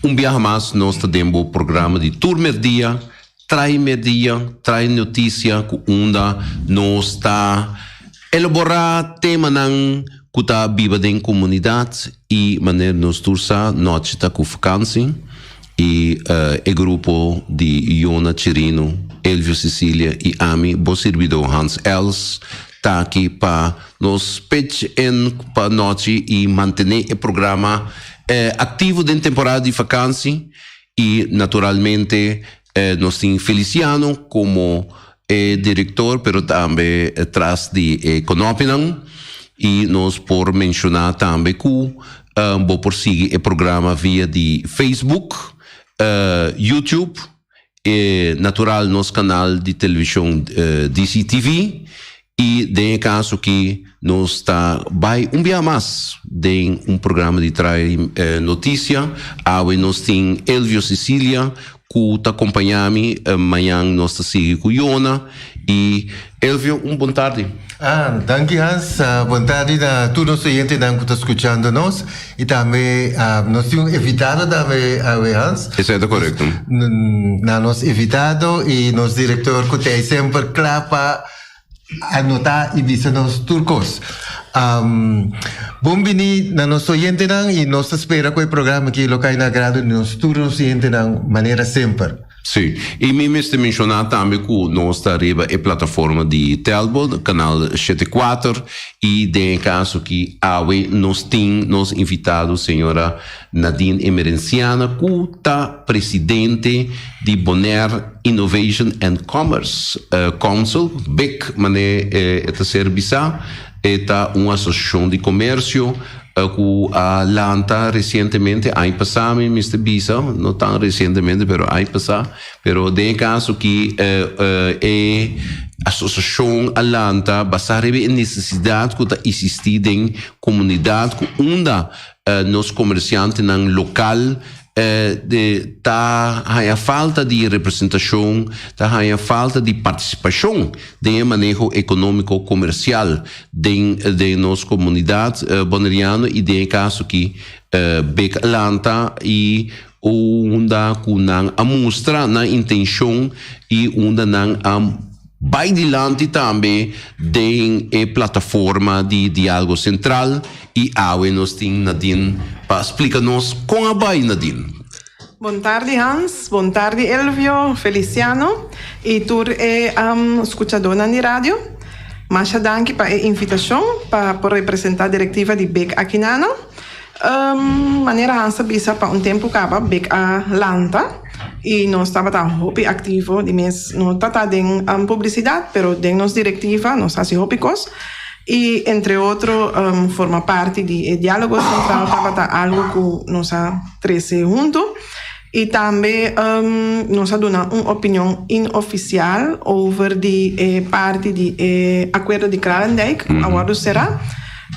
Dia mais nós temos o programa de Tour Merdia. Trai notícia que nós está elaborar tema que está viva em comunidade e maneira nós tursa noite está com vacancy e o grupo de Iona Chirino, Elvio Cecília e Ami, bom servidor Hans Els, está aqui para nos pitch para noite e manter o programa ativo dentro da temporada de vacancy e naturalmente nós temos Feliciano como diretor, pero também atrás de Conopinang e nós por mencionar também que vou prosseguir o programa via de Facebook, YouTube, natural nosso canal de televisão DCTV e de caso que nós está vai dia mais de programa de trai notícia, aí nós tem Elvio Cecília que está acompanhando amanhã nós está seguindo com Iona e Elvio, boa tarde. Danke Hans, boa tarde a todos os oyentes que estão escutando nós e também nós temos evitado também Hans. Isso é correto. Nós evitado e nosso diretor que tem sempre claro para anotar e visar nos turcos. Bom-vindo na nosso oyente e nós espera que o programa que local na grado nos turnos oyente de maneira sempre. Sim, e me mesmo mencionar também que nós está arriba a plataforma de Telbo, canal 74, e de caso que nós temos invitado a senhora Nadine Emerenciana, que está presidente de Bonaire Innovation and Commerce Council, BIC, mané esta serviço, está uma associação de comércio que lança recentemente, ano passado, Mr. Bisa, não tão recentemente, mas ano passado, mas de caso que a associação lança baseada em necessidade que existe em comunidade, que onde nos comerciantes no local há falta de representação, há falta de participação de manejo econômico comercial de nossa comunidade bonaireana e de caso que Beck Lanta e onde a mostra na intenção e onde vai dilante também de plataforma de diálogo central e nós temos Nadine para explicar-nos como vai Nadine. Boa tarde, Hans. Boa tarde, Elvio, Feliciano. E tu é escutadora de rádio. Masha danke para a invitação para representar a diretiva de BEC aqui na maneira Hans bisa para tempo acaba BEC a Lanta. E nós estava muito ativo de mês não está em publicidade, pero de nos diretiva nós hacemos e entre outros forma parte de diálogo central estava algo que nós treze juntos e também nós damos uma opinião inoficial over de parte de acordo de Kralendijk agora será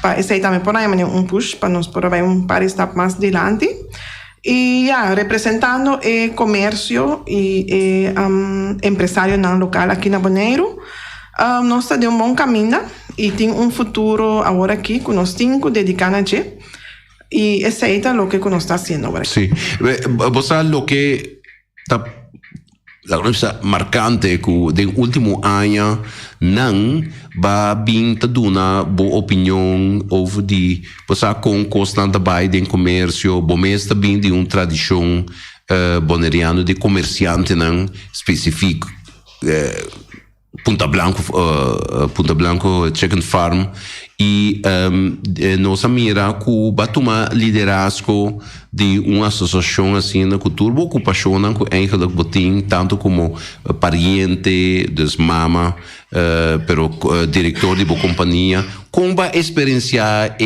para esse também por aí push para nós por aí par step mais adiante. E representando o comércio e empresário não local aqui na Bonaire, nós estamos em bom caminho e tem futuro agora aqui com nós 5 dedicados a gente e esse é o que nós estamos fazendo agora. Sim, você o que está la cosa marcante que del último año não va bin te dona boa opinião over die passa com constante bij den comércio bom meeste bin de tradição boneriano de comerciante não específico Punta Blanco Chicken Farm e nossa mira que vai tomar liderazgo de uma associação assim na turbo ocupação que eigenlijk botin tanto como pariente dus mama pero diretor de boa companhia como vai experienciar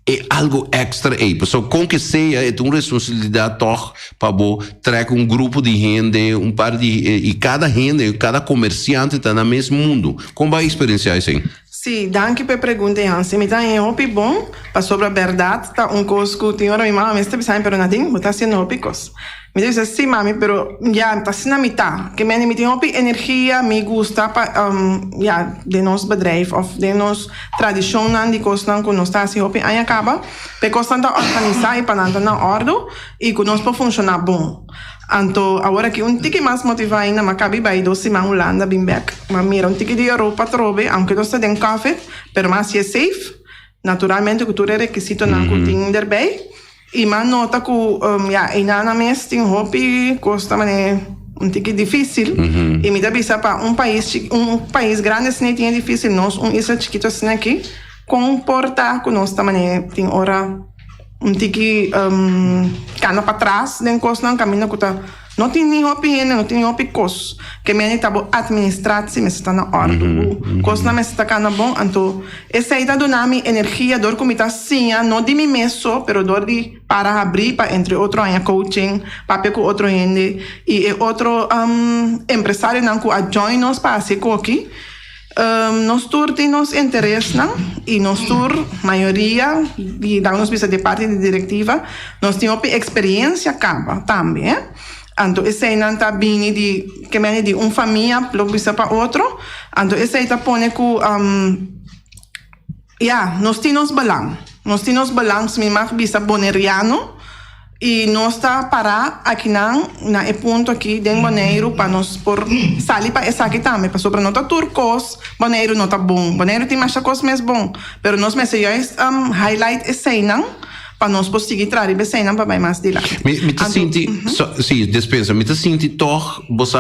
é algo extra aí, pessoal, com que seja é uma responsabilidade toch para trazer grupo de gente, par de e cada gente, cada comerciante está no mesmo mundo. Como vai experienciar isso? Sim, danke pela pergunta, Hans. Me dá um bom para sobre a verdade, tá coisa que tem hora minha mãe está pensando, pero nadinho, está sendo coisa. Me diz assim, mami, pero já está sendo a mitad. Que me tem energia, me gusta de nosso bedrijf of de nossa tradição, de coisas que nós está assim, aí acaba, porque coisa está organizar e para não na ordem e que nós pode funcionar bom. Então, agora que tique mais motivado ainda, mas cabe vai 2 semanas Holanda, bem back. Mas mira, tique de Europa trobe, aunque nós tem café, pero mais é safe. Naturalmente, que tudo é requisito na cozinha daarbij. E mas nota que e na mês tem hobby custa tique difícil. E me dá bisa para um país grande assim tem difícil, nós isla chiquito assim aqui, comportar que nós também tem hora tique cana para trás, nem coisa não caminho que tá não tem nem hobby, não tem hobby coisa que me tá administrar se me está na ordem, coisa não me está cana bom, então essa aí tá dando energia dor como tá sim, não de mim mesmo, pero dor de para abrir para entre outro aí coaching, para com outro gente e outro empresário não que a join nos para se aqui. Nós temos interesse e nós maioria e damos visa de parte da diretiva nós temos experiência acaba também então esse aí não está bem de que me de uma família logo visa para outro então esse aí está põe que nós temos balanço me mais visa boneriano e nós está parar aqui na ponto aqui de Bonaire para nós por sair para essa aqui também para sobre nota turcos Bonaire não tá bom Bonaire tem mais coisas mais bom pero nós mensageiros highlight esse não para nós conseguir trazer esse não para mais de lá me te senti sim dispensa me te senti toch você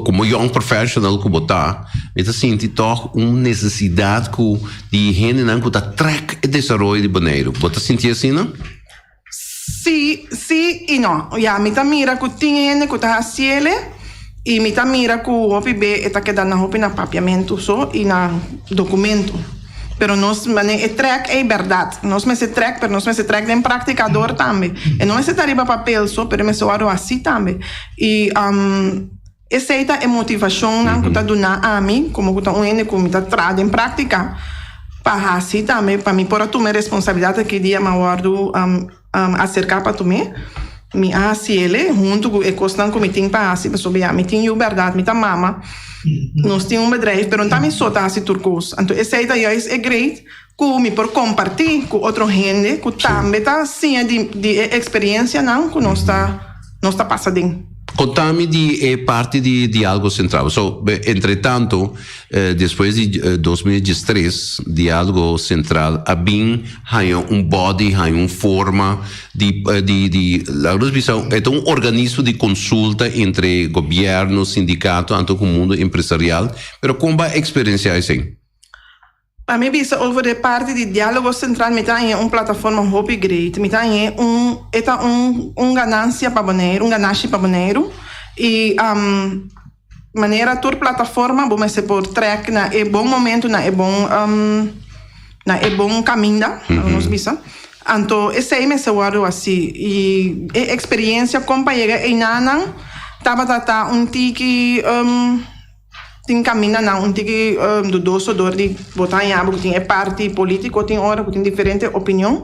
como young professional que botar me te senti toch necessidade que de gente não que tá track e desenvolvimento de Bonaire você senti assim não Sì e no. Mi mira che tiene che ta ciele e mi mira che hopi be eta che danno hopi na papiamento so e na documento. Pero nos mane e track é verdade. Nos me se track, pero nos me se track den practicador também. E não se tariba papel so, pero me so aro assim também. E essa é motivação não que tá dando a mim, como que tá ene como tá trad em prática. Para assim também, para mim por assumir responsabilidade que dia me guardo acercar para tomar me ele junto com o costan que me tem para assim para subir me tem verdade me tá mama nós tem bedrijf pero não tá me só tá assim turcos então essa ideia é great que me por compartilhar com outra gente que também tá assim de experiência não que nós tá passadinho Contame de parte de Diálogo Central. So, entretanto, depois de 2013, Diálogo Central tem body, tem forma é um organismo de consulta entre governo, sindicato, tanto com o mundo empresarial. Mas como a experiência é assim? Para mim, over de parte de Diálogo Central, me tem uma plataforma hobby great, me tem ganância para Bonaire, ganância para Bonaire, e maneira toda plataforma, vamos se por track na é bom momento, na é bom caminho, nos bisa. Então, esse aí me se guardo assim, e a experiência como chega em Nanang, tava um tique tem caminho não tem do doce de botar em água que tem parte político tem hora que tem diferente opinião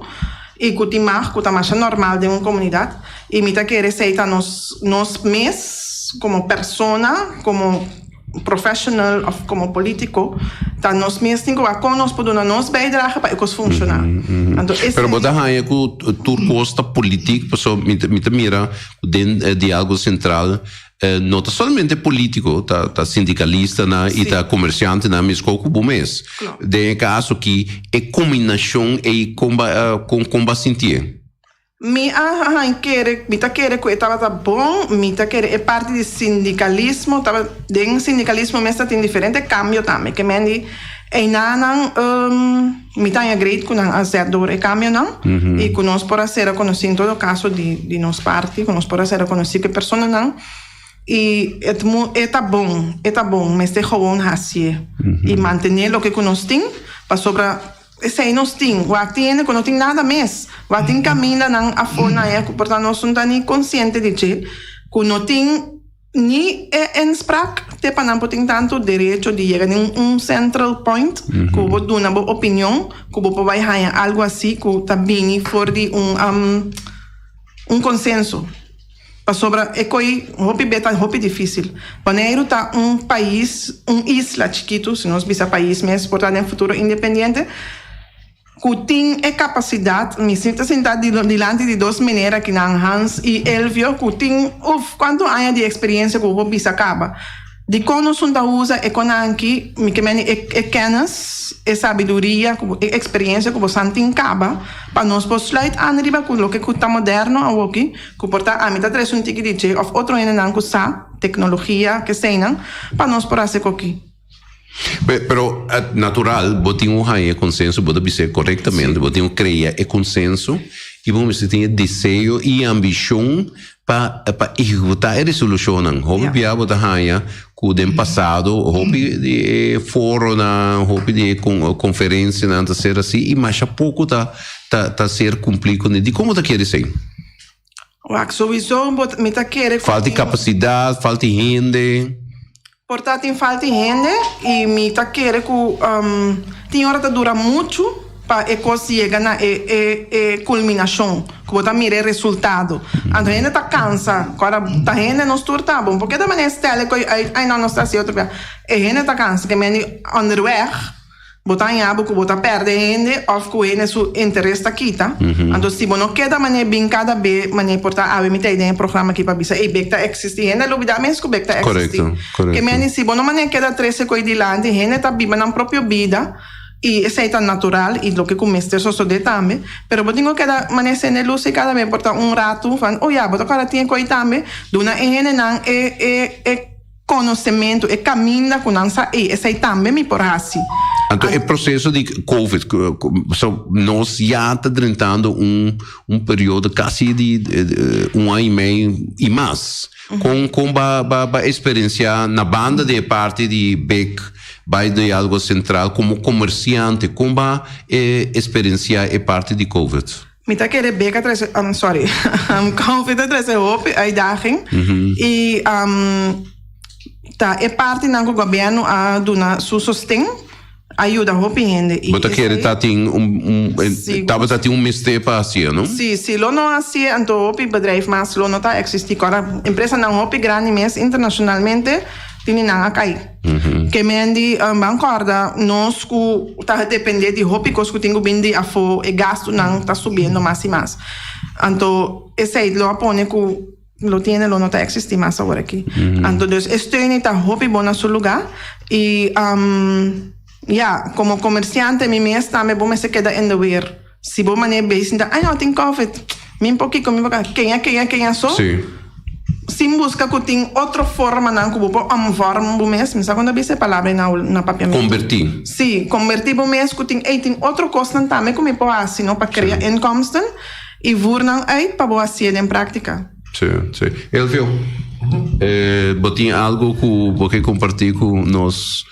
e que tem mais normal de uma comunidade e me tá querer aceitar nos como persona como profissional como político tá nos mes tem que conosco por nos beidragen para que funcionar então pero botar aí com tur costa político pessoa me mira dentro de algo central não está somente político, tá sindicalista e tá comerciante na mesma como mês. De caso que é combinação e como sentir. Me querer que estava bom, me querer é parte de sindicalismo, tava dentro sindicalismo mesmo tem diferente cambio também, que me e nanan me tenha great com a acertar o cambio não e com nós por ser conhecido em todo caso de nos parte, com nós por ser conhecido que pessoa não e é bom, mas é gewoon assim e manter o que nós tem para sobra esse aí nós tem o que não tem nada mais o que caminha não a forma é portanto nós não estamos conscientes de que não tem nem em spraak para não tem tanto direito de chegar em central point que vou dar uma opinião que vou vai algo assim que está bem fora de consenso. Para sobra é que hopi difícil. Bonaire tá país, isla chiquito, se nós bisa país mesmo, portanto em futuro independente, que tem a capacidade, me sinto sentado diante de duas maneiras que não Hans e Elvio, que tem, quanto há de experiência que o hopi acaba. De quando se usa é quando aqui, me kennis, é sabedoria, é experiência que você tem caba, para nós possuir anriba com o que está moderno aqui, que porta a mitad de um tique de of outro ainda não usa tecnologia que sei não, para nós por fazer aqui. Pero natural, botinho aí consenso, bota dizer corretamente, botinho criar é consenso e vamos ter desejo e ambição para executar a resolução. Hobby pia bota aí que do passado, hobby de fórum, hobby de conferência, não tá ser assim e mais a pouco tá ser cumprido de como tá querer ser. Me tá querer falta de capacidade, falta de renda. Portanto, tem falta de renda e me tá querer que tem hora que dura muito para conseguir na culminação, que botar mirar resultado. A gente tá cansa, agora a gente não está bom, porque da maneira estela que aí não está assim outra vez. A gente tá cansa, que me underweg, botar em abo que botar perde renda, ou que ele seu interesse aqui, tá? Então se não queda maneira bem cada vez maneira portar a me tem um programa aqui para bisa e becta existe, renda lubida mesmo que becta existe. Que me se não maneira queda 13 coisas de lá, renda tá viva na própria vida. E isso é tão natural e o que comece só de também, pero eu tenho que dar maneira na luz e cada vez portar rato, fan, botar cara tinha coisa também, duna não é conhecimento, é caminho com nansa e isso é também me por assim. Então, o processo de COVID, nós já está tratando um período quase de 1 ano e meio e mais, com a experiência na banda de parte de BEC, vai de algo central como comerciante, como a experiência é parte de COVID. Me tá querendo BEC atrás, COVID atrás é a idade e tá é parte do governo a dar seu sustento. Ajuda a rende. Você quer ter mistério para assim, não? Sim, se lo não assim, então o bedrijf mas lo não está existir. Agora, empresa não hopi grande mas internacionalmente tem não a cair. Que me andi bancorda nós que tá depender de hopi que tenho bem de afo e gasto não tá subindo mais e mais. Então esse aí lo apone que lo tiene, lo nota existe más ahora aquí. Entonces, estoy en esta hobby buena su lugar y como comerciante, mi mes también vos me se queda en the weer. Si vos manejas diciendo, ay no, tengo COVID, mi poquito, quem so. Sí. Sin buscar que tenga otra forma na que vos forma vos mes, me sabe quando dice palavra na papiamento. Convertir. Sí, convertir vos mes que tem outra coisa também como pode assim, não para criar inkomsten e vurnan uit para vos hacer en práctica. Sí. Elvio, botin algo que vos quer compartir com nós?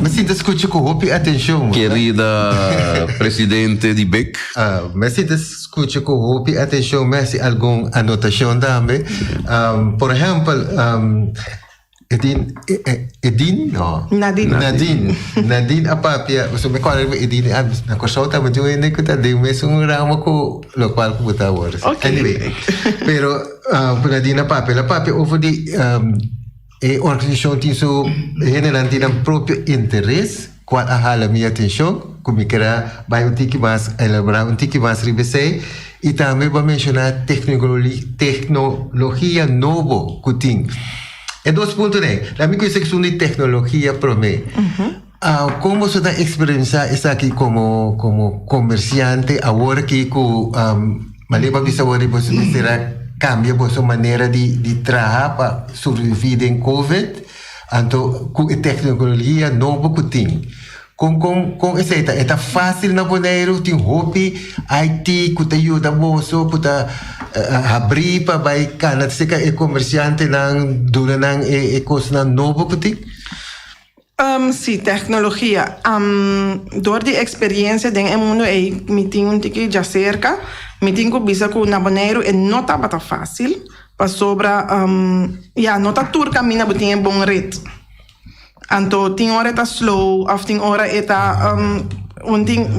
Me sinto escucho com muita atenção. Querida presidente de BEC. Me sinto escucho com muita atenção, mas alguma anotação também. Por exemplo, Nadine apapia, so me qual Edine na consulta muito ainda que tá de mesmo ramo com lo qual que botar agora. Anyway, pero Nadine apapia over die organização tem so generalmente um próprio interesse qual a minha atenção, como que era vai um tique mais elaborar um tique mais ribesei e também vai mencionar tecnologia novo que tem. É 2 pontos, né? A minha questão de tecnologia para mim. Como você está experienciando isso aqui como comerciante, agora que com maleba bisa agora você será cambia a sua maneira de trabalhar para sobreviver em COVID, então com a tecnologia nova que tem. Com essa é fácil na boneiro, tem hobby, IT que te ajuda você para abrir para vai canal se que é comerciante não durante é coisa nova que tem. Sim, tecnologia. Door die experiência do mundo me tem um tique já cerca, me tem que bisa que na boneiro é não tá bata fácil, para sobra não tá turca mina botinha bom rit. Então, tem hora tá slow, of tem hora tá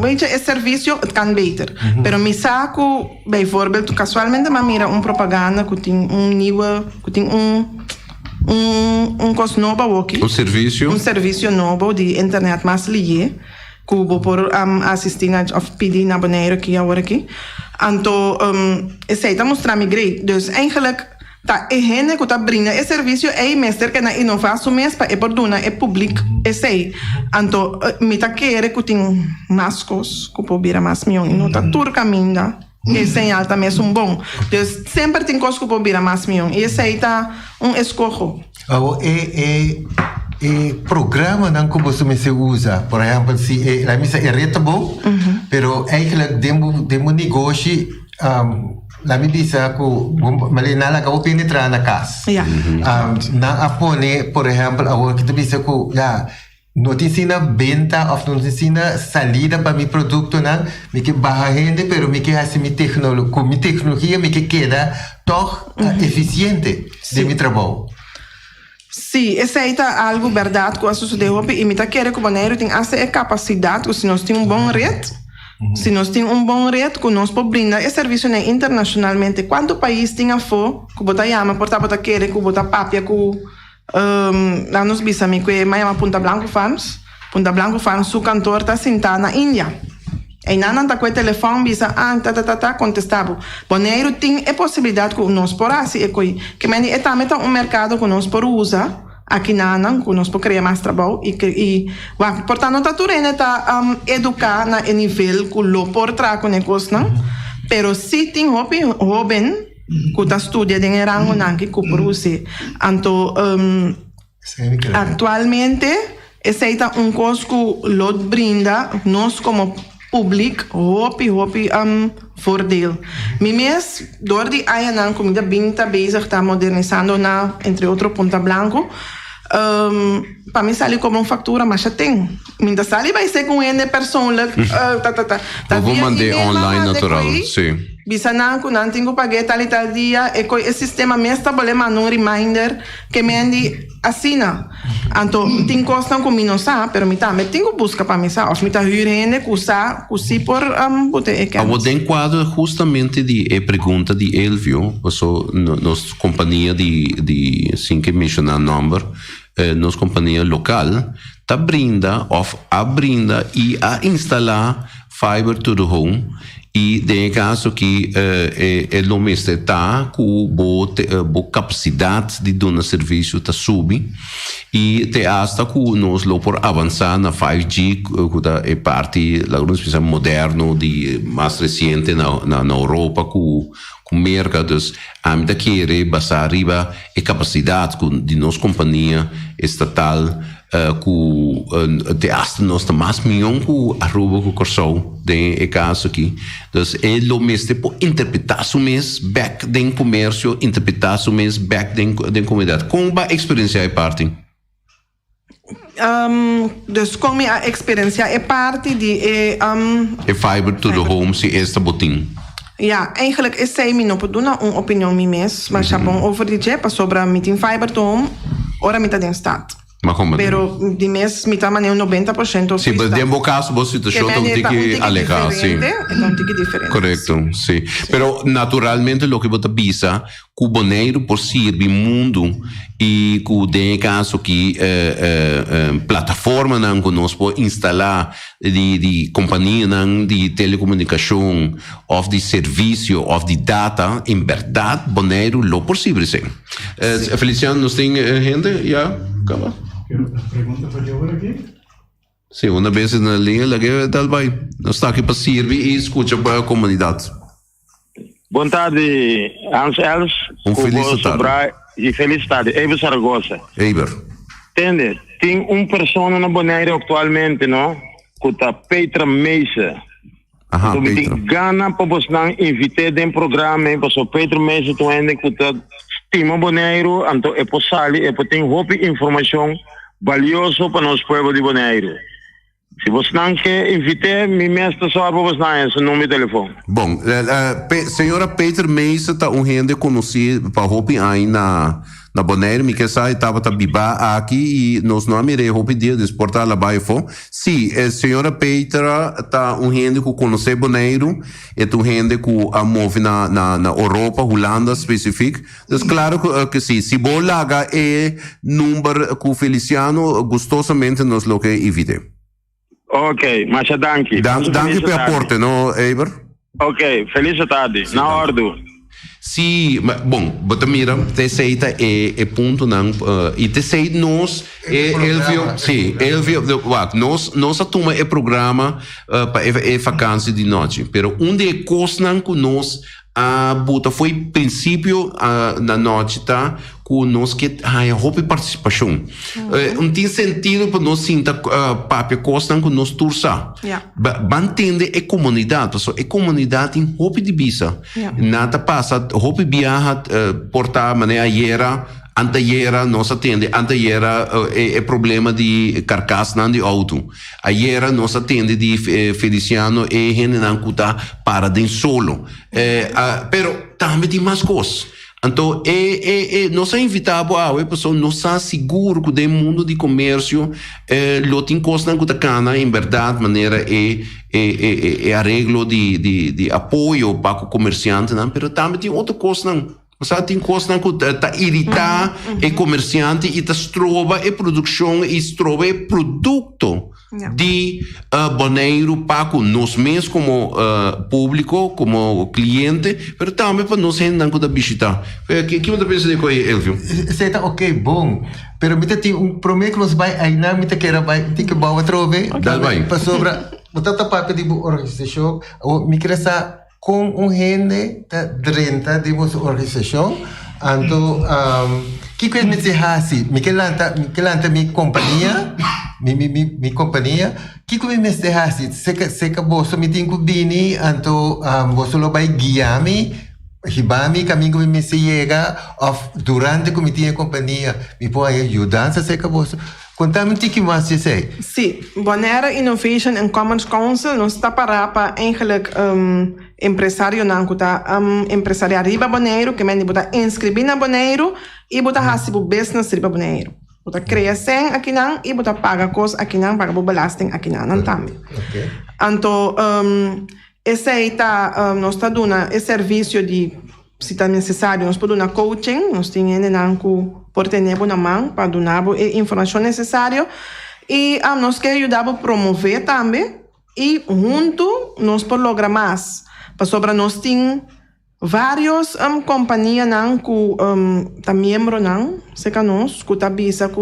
weet je, het servicio, het kan beter. Pero mi saco, bijvoorbeeld, casualmente me mira propaganda que tem nieuwe, que tem coisa nova aqui. Um serviço novo de internet mais lié, que vou por assistir of pedir na boneiro aqui agora aqui. Então, esse tá mostrar me great. Dus eigenlijk tá gente que tá brinda esse serviço é mestre que na inovação mesmo para oportuna é público esse então me tá querer que tem mais coisas que pode virar mais milhão e não tá tudo caminho que señal também é bom então sempre tem coisas que pode virar mais milhão e esse aí tá escolho programa não que você usa por exemplo se a missa é retable pero eigenlijk demo negócio la mi bisa ko malinala ka penetrar na casa. Na apone, por exemplo, agora que tu bisa ko não tem sina venta ou não tem sina salida para mi produto não, me que barra rende, pero me que assim mi tecnologia me que queda toch eficiente de mi trabalho. Sim, esse aí tá algo verdade com a sociedade e me tá querendo que o boneiro tem essa capacidade, se nós temos bom rede. Se nós temos bom rede que nós podemos brindar esse serviço internacionalmente, quanto país tem a for, que bota chama, porta querer, que bota papia, que lá nos bisami que mais chama Punta Blanco Farms, su cantor tá sentado na Índia. E não tá com o telefone, bisa, contestava. Boneiro tem a possibilidade que nós por assim, que meni é também um mercado que nós por usar. Aqui não, que nós podemos criar mais trabalho e portanto, tá tudo educar na nível que lo por trás com negócio, não? Pero se tem jovem que tá estudia em rango não que produz, então atualmente esse é coisa que lo brinda nós como público hopi voordeel. Mes door die eieren comida binta bezig está modernizando na entre outro Punta Blanco. Para mim sali como factura, mas já tem. Minha sali vai ser com ele persoonlijk. Vou mandar online natural, sim. Bisa não tenho paguei tal dia e o sistema mesmo problema um reminder que me andi assina. Então tem coisa que me não sabe, pero me também tenho busca para me saber, me tá huurende cusa por bote e o de enquadro justamente de pergunta de Elvio, so nossa companhia de sem que mencionar number, nossa companhia local tá brinda e a instalar fiber to the home. E tem caso que é o mesmo está com boa capacidade de dar serviço tá sube e te hasta que nós lo por avançar na 5G que é parte da organização moderno de mais recente na Europa com mercados ainda querer passar arriba a capacidade de nossa companhia estatal com de hasta nós mais milhão com arroba com corso de caso aqui então é o mesmo por interpretar o mesmo back do comércio interpretar o mesmo back da comunidade como a experiência é parte dus como a experiência é parte de fiber to the home se esta botin. Ja, eigenlijk is zij me op doen een opinion mee mes, maar chabon over die jepa sobre meeting fiber to home, ora mita den staat. Maar como? Pero di mes mita maneio 90% Sim, mas tem caso você te show tem que alegar, sim. Então tem que diferente. Correto, sim. Pero naturalmente lo que você pensa, o boneiro por servir mundo e que tem caso que plataforma não que nós pode instalar de companhia de telecomunicação ou de serviço ou de data, em verdade, boneiro lo possível sim. Feliciano, nós tem gente, já, acaba. Pergunta para eu aqui? Sim, uma vez na linha, tal vai. Nós está aqui para servir e escutar para a comunidade. Boa tarde, Ansels. Feliz tarde. E feliz tarde. Eiber Saragossa. Eiber. Entende? Tem pessoa na Bonaire atualmente, não? Que está Petra Meisa. Aha, então, Petra. tem gana para você invitar de programa, para Petra Meisa, tu ainda que está estima Bonaire, então é possível, é para ter informação valiosa para nós povo de Bonaire. Se você não quer invitar, me mestre só para você não esse número de telefone. Bom, senhora Peter Meisa está gente conhecida para Hopi aí na Bonaire, me que sai estava biba aqui e nós não mirei Hopi dia de exportar lá baixo. Sim, a senhora Peter está gente que conhece Bonaire, é gente que a move na Europa, Holanda específico. Então, claro que sim, se você laga número que o Feliciano gostosamente nos lo que evite. Ok, mas danke. Danke pelo aporte, não, Eiber? Ok, feliz tarde. Sim, na ordem. Sim, bom, bota mira, te seita é ponto não, e te seita nós nós atuma é programa para é vacância de noite, pero onde é coisa que nós bota foi princípio na noite tá com nós que houve participação. Não tem sentido para nós sentar papel costa com nós tursa. Mantende a comunidade, a comunidade tem houve de visa. Nada passa, houve viaja portar maneira era anteera nós atende, anteera é problema de carcaça de auto. Ayer nós atende de Feliciano e gente não cuta para de solo. Pero também tem mais coisas. Então, nós invitamos a pessoa, nós estamos seguros que o mundo de comércio, lo tem coisa que cana, em verdade, maneira arreglo de apoio para o comerciante, não, mas também tem outra coisa, não. Você tem coisa que está irritar o comerciante e está trova a produção e trova o produto de Bonaire para nós mesmos como público, como cliente, mas também para nós gente que visitar. Que você pensa de coisa, Elvio? Está ok, bom. Pero mita tem problema que nós vai aí na mita que era vai tem que bawa trove. Dal vai. Para sobra, botata papel de organização, ou me cresa com gente dentro de nossa organização, então que coisa me diz assim, me quelanta minha companhia, minha companhia, que coisa me diz assim, se que você me tem que vir, então você lo vai guiar-me, hibami caminho me se chega, durante que me tem companhia, me pode ajudar, se que você Contame o que mais je zei. Sim, Bonaire Innovation and Commerce Council não está para eigenlijk empresário não kuta empresário riba Bonaire que men buta inscrever na Bonaire e buta hasibu business riba Bonaire. Buta criação aqui não e buta paga cos aqui não paga belasting aqui não também. Okay. Então esse aí tá nós está dando esse serviço de se está necessário nós podemos dar coaching nós temos nanku por ter na mão para dar a informação necessária e nós queremos ajudar a promover também e junto nós por lograr mais Sobre nós tem vários companhias que tá membro não, se que nós que tá bisa que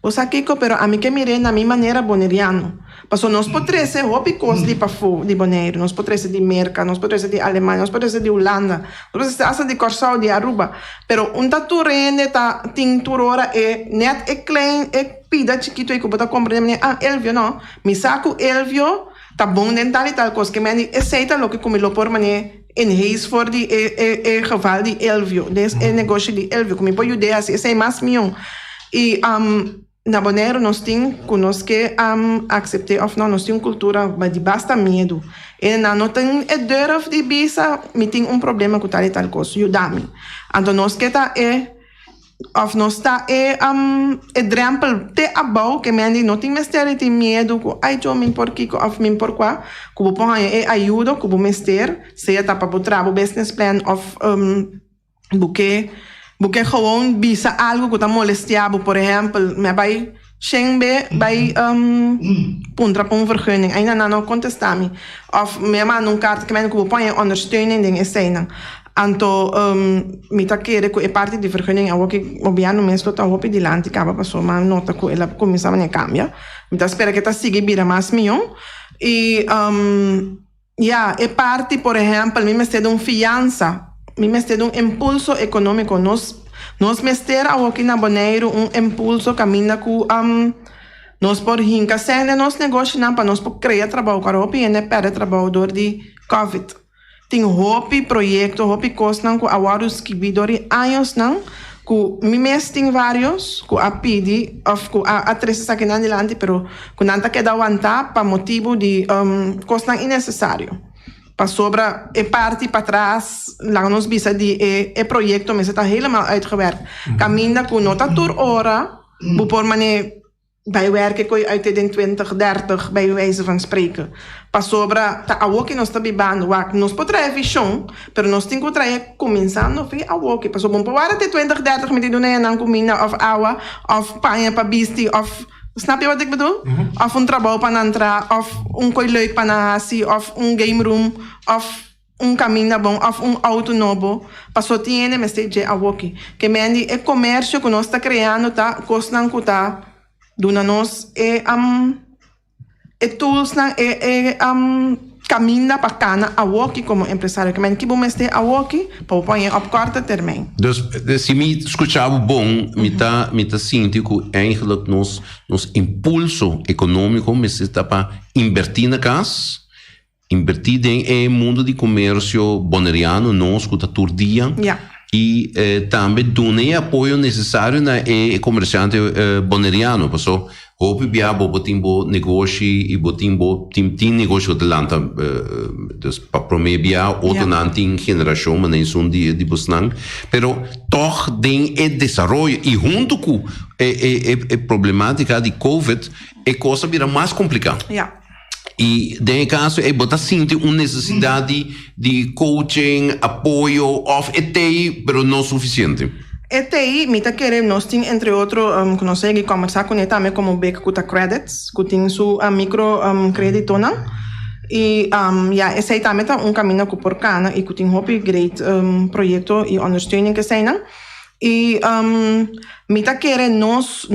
o saquico, pero a mim que mire na minha maneira boneriano. Passo nós podemos ser hobbycos de Pafo, de Bonaire, nós podemos ser de Merca, nós podemos ser de Alemanha, nós podemos ser de Holanda, nós podemos ser asa de Corsau, de Aruba. Pero tu rende tá tem turora net klein, pida chiquito e que bota compreender Elvio não, me saco Elvio tá bom dental e tal coisa que me aceita lo que comilo por mané in huis voor die geval die Elvio, des negócio de Elvio, como pode ajudar assim, esse é mais milhão. E na Bonaire nós temos que aceitar ou não, nós temos cultura de basta medo. E não tem durf de bisa, me tem problema com tal e tal coisa, ajuda-me. Então nós que tá of nós tá drempel te abau que me não tem mistério de medo que ai eu me por que of me por qua que vou pôr ajuda que vou mistério seja tá para trabalho business plan of porque gewoon bisa algo que tá molestiado, por exemplo, me vai Schenbe bij puntra pun vergunning. Ainda não contestar-me. Of me manda carta que me põe ondersteuning ding escena. Anto mi ta kere ko e parte di vergunning a que obiano mesto ta hopi di lanti cava passo ma nota ko ela começava a cambia. Mi ta spera que ta siga bira mais milhão. E e parte, por exemplo, mi me stede fiança. Mi me stede impulso econômico. Nós mester aqui na Bonaire impulso caminha com nós por hinca sendo nos negócios não para nós por criar trabalho para o PN para trabalhador de COVID. Tem hopi projeto, hopi coisa não com awaros que vidori anos não com mi mes tem vários com a pedi of com a três aqui na dilante, pero com nanta que dá aguentar para motivo de coisa não innecessário. Para sobra parte para trás, lá nos bisa de projeto, mas está helemaal uitgewerkt. Caminda com nota tur hora, por mané bij werken kon je uit de 20, 30 bij wijze van spreken. Para sobra, tá a walkie nós está bibando, nós podemos vision, pero nós temos que trazer começando a walkie. Para sobra, para agora 20, 30 met die doen en dan comina of awa, of panha para bisti, of snap je wat ik bedoel? Of een trabalho para entrar, of coisa leuk para nasi, of game room, of caminho bom, of auto novo. Passou tiene me stage a walkie. Que mendi é comércio que nós está criando, tá? Costan que tá dona nós tools na caminho para cana a walkie como empresário. Que mendi que bom este a walkie para pôr op korte termijn. Dus se me escutava bom, me tá sinto que eigenlijk nos impulso econômico me está para invertir na casa, invertir em mundo de comércio boneriano, nós que tá todo dia. E também dar apoio necessário na comerciante boneriano, porque hope bia botimbo negócio e botimbo tim negócio de lanta, dus para prometer outra nanting geração, mas nem são de busnang, pero toch tem desenvolvimento e junto com a problemática de COVID, a coisa vira mais complicada. E, nesse caso, você sente uma necessidade de coaching, apoio, of ETI, mas não suficiente. ETI, mita querer, nós temos, entre outros, consegue conversar com ele também como Beck Kuta Credits, que tem sua microcrédito, não? E, esse aí também é caminho que por cana e que tem um great projeto e ondersteuning que sei, não? E mita querer nós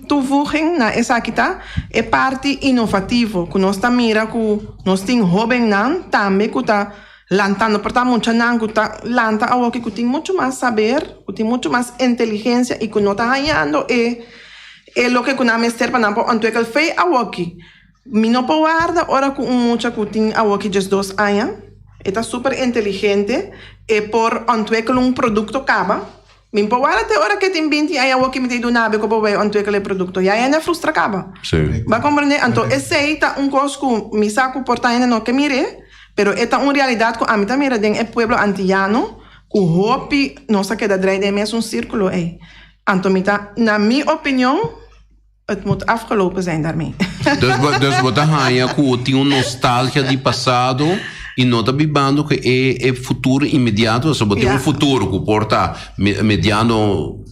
toevoeging na essa aqui tá é parte inovativo que nós tá mira que nós tem hobby não também que tá lantando porta muito não que tá lanta algo que tem muito mais saber que tem muito mais inteligência e que não tá ganhando é lo que na mester para não anto que fei algo que me não pode guarda ora com muito que tem algo que just 2 anos está super inteligente e por ontwikkelen produto acaba. Min powara te ora que tem 20 anos que me te do nabe como vai ontwikkelen produto. Já é na frustra acaba. Sim. Vai compreender? Então esse aí tá coisa que me saco por tá não que mire, pero é uma realidade que a mim também tem é pueblo antiano, que hopi nossa que da dreide é círculo aí. Então me tá na minha opinião het moet afgelopen zijn daarmee. Dus wat dan ga je com uma nostalgia de passado e não está bibando que é futuro imediato, só tem futuro que porta mediano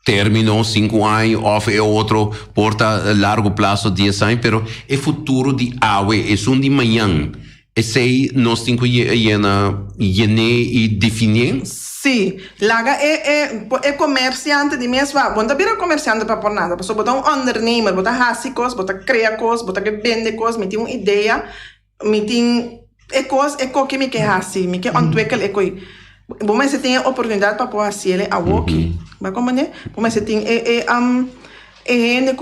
término 5 anos ou é outro porta largo prazo 10 anos, pero é futuro de agua, é um de manhã. Esse aí nós temos que e definir? Sim, laga é comerciante de mesmo, bota vira comerciante para por nada, pessoa bota undernemer, bota hasicos, bota cria coisas, bota que vende coisas, me tem uma ideia, me tem coisas que me que hasi, me que ontwikkel bom mas você tem a oportunidade para pôr assim ele a walk, vai como né? Bom mas você tem que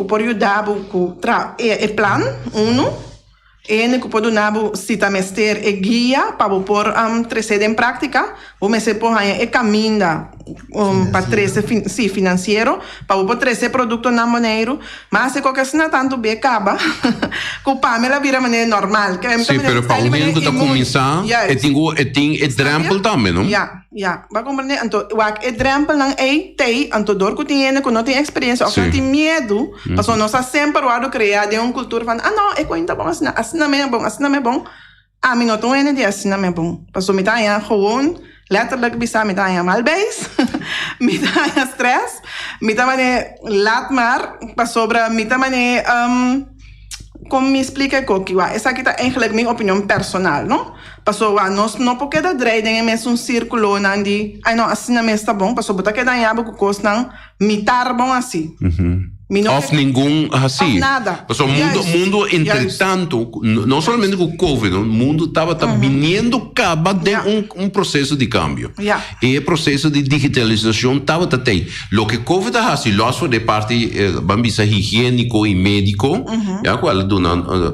por ajudar com plan que pode nabo cita mester guia para pôr trazer em prática, o me se põe caminha para trazer financeiro, para pôr trazer produto na maneiro, mas se qualquer coisa tanto bem acaba, com Pamela vira maneira normal. Sim, pero para o momento da começar, tem example também, não? Vai compreender? Então, o example não tem, então dor que tem, que não tem experiência, ou que tem medo, mas nós sempre vamos criar de uma cultura van, não, é coisa bom, assim não é bom, mim não tô indo de assim não é bom, mas me tá gewoon letterlijk bisa me tá malbeis, me tá stress, me tá laat maar, pas sobra me tá como me explica que essa aqui tá eigenlijk minha opinião personal, não? Passou nós não porque da dreiden é mesmo círculo nandi, não assim não está bom, passou botar que daí abo que costa não mitar bom assim. Of nenhum assim. Nada. O mundo entretanto, não somente com o Covid, o mundo estava vindo acaba de um processo de cambio. E o processo de digitalização estava até. Lo que Covid ha assim, logo de parte bambisa higiênico e médico, qual do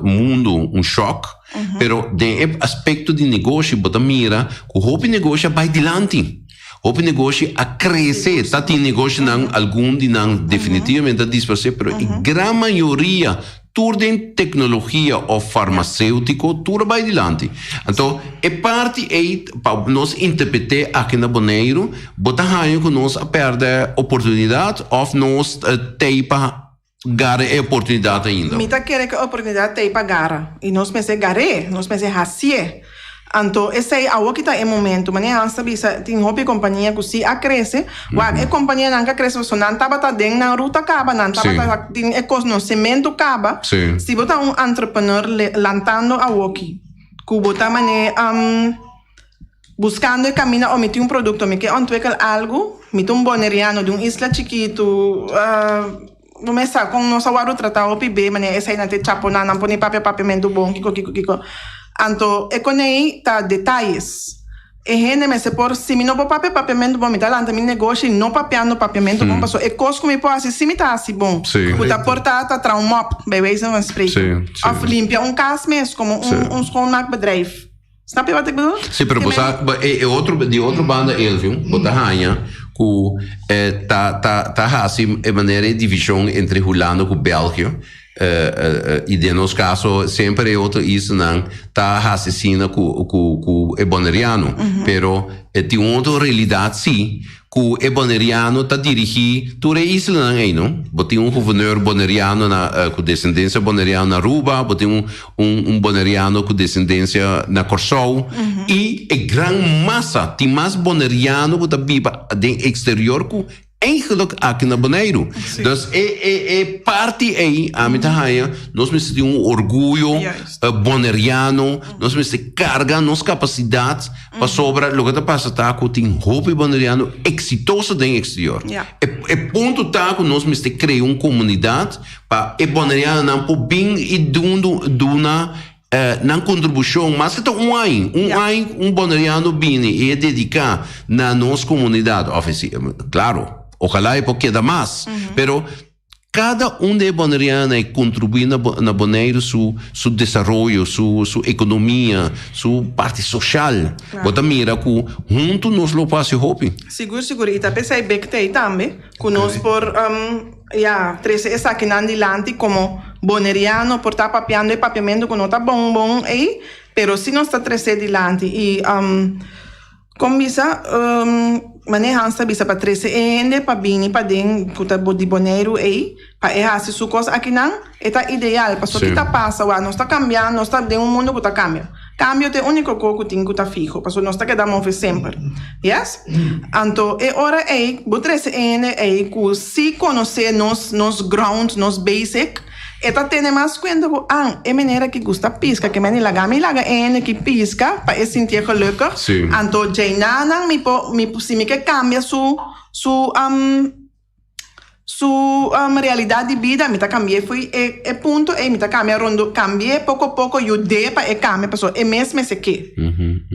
mundo um choque. Pero de aspecto de negócio, bota mira, o negócio vai adiante. O negócio a crescer, tá tem negócio não algum de não definitivamente disperser, pero a grande maioria tudo em tecnologia ou farmacêutico, tudo vai adiante. Então, é parte aí para nós interpretar aqui na Bonaire, botar aí que nós a perder oportunidade ou nós tem para gara a oportunidade ainda. Mita quer que a oportunidade tem para gara e nós pensamos gare, nós pensamos hacie. Então, esse é o que está em momento. Mas não sabe se tem uma companhia que se a cresce, a companhia não cresce, você não estava dentro na ruta acaba, não estava tem ecos no cimento acaba. Se você entrepreneur lantando a walkie, que você buscando o caminho ou meter produto, me que ontwikkel algo, meter boneriano de isla chiquito, vamos sabe com nossa waru tratar o PB, mas esse aí não tem chapona, não põe papamento bom, kiko. Então, economia tá detalhes. E gente me se por se me não pôr papamento bom, me dá lá também negócio não papeando papamento bom, passou. E coisa que me pôr assim, se me tá assim bom. Puta porta tá trauma, bebês não spray. Of limpia casa mesmo como schoonmaakbedrijf. Snap je wat ik bedoel? Sim, pero você de outro banda Elvio, bota ranha, que tá assim de maneira de divisão entre Holanda e Bélgica. E de nosso caso sempre é outro isso não tá assassina com o boneriano, pero tem outra realidade sim que o boneriano tá dirigir toda a isla não, botem governador boneriano com descendência boneriana na Aruba, botem boneriano com descendência na Corsol e a grande massa tem mais boneriano que tá viva do exterior que eigenlijk aqui na Bonaire. Dus é parte aí, a mitahaya, nós temos orgulho boneriano, nós temos carga, nossa capacidade para sobra, o que está passando com tem hobby boneriano exitoso no exterior. É ponto tá que nós temos que criar uma comunidade para o boneriano não por bem e duna na contribuição, mas que um boneriano bem e dedicar na nossa comunidade, claro. Ojalá porque queda mais, pero cada de boneriano contribui na Bonaire su desenvolvimento, su economia, su parte social. Bota mira que junto nós lo passe hobby. Seguro. E também sei bem que tem também, que nós por três essa aqui na dilante como boneriano por estar papeando e papeamento que não tá bom aí, pero se nós está três dilante e como bisa manejar essa bisa para treze ende para bini para den kuta de Bonaire aí para errar se su coisa aqui não é ideal para só que tá passa nós está cambiando nós está de mundo que tá cambia cambio é único coisa que tem que tá fijo para nós está quedamos sempre yes então é hora aí bo treze ende aí que se conhecer nos ground nos basic Esta tem mais conta com é maneira que gusta pisca, que meni laga que pisca, para eu sentir gelukkig. Sim. Então, Jainana, se me que cambia su realidade de vida, me tá cambiei foi ponto, me tá cambiei pouco a pouco, ajudei para cambiar, pessoal, mesmo esse que.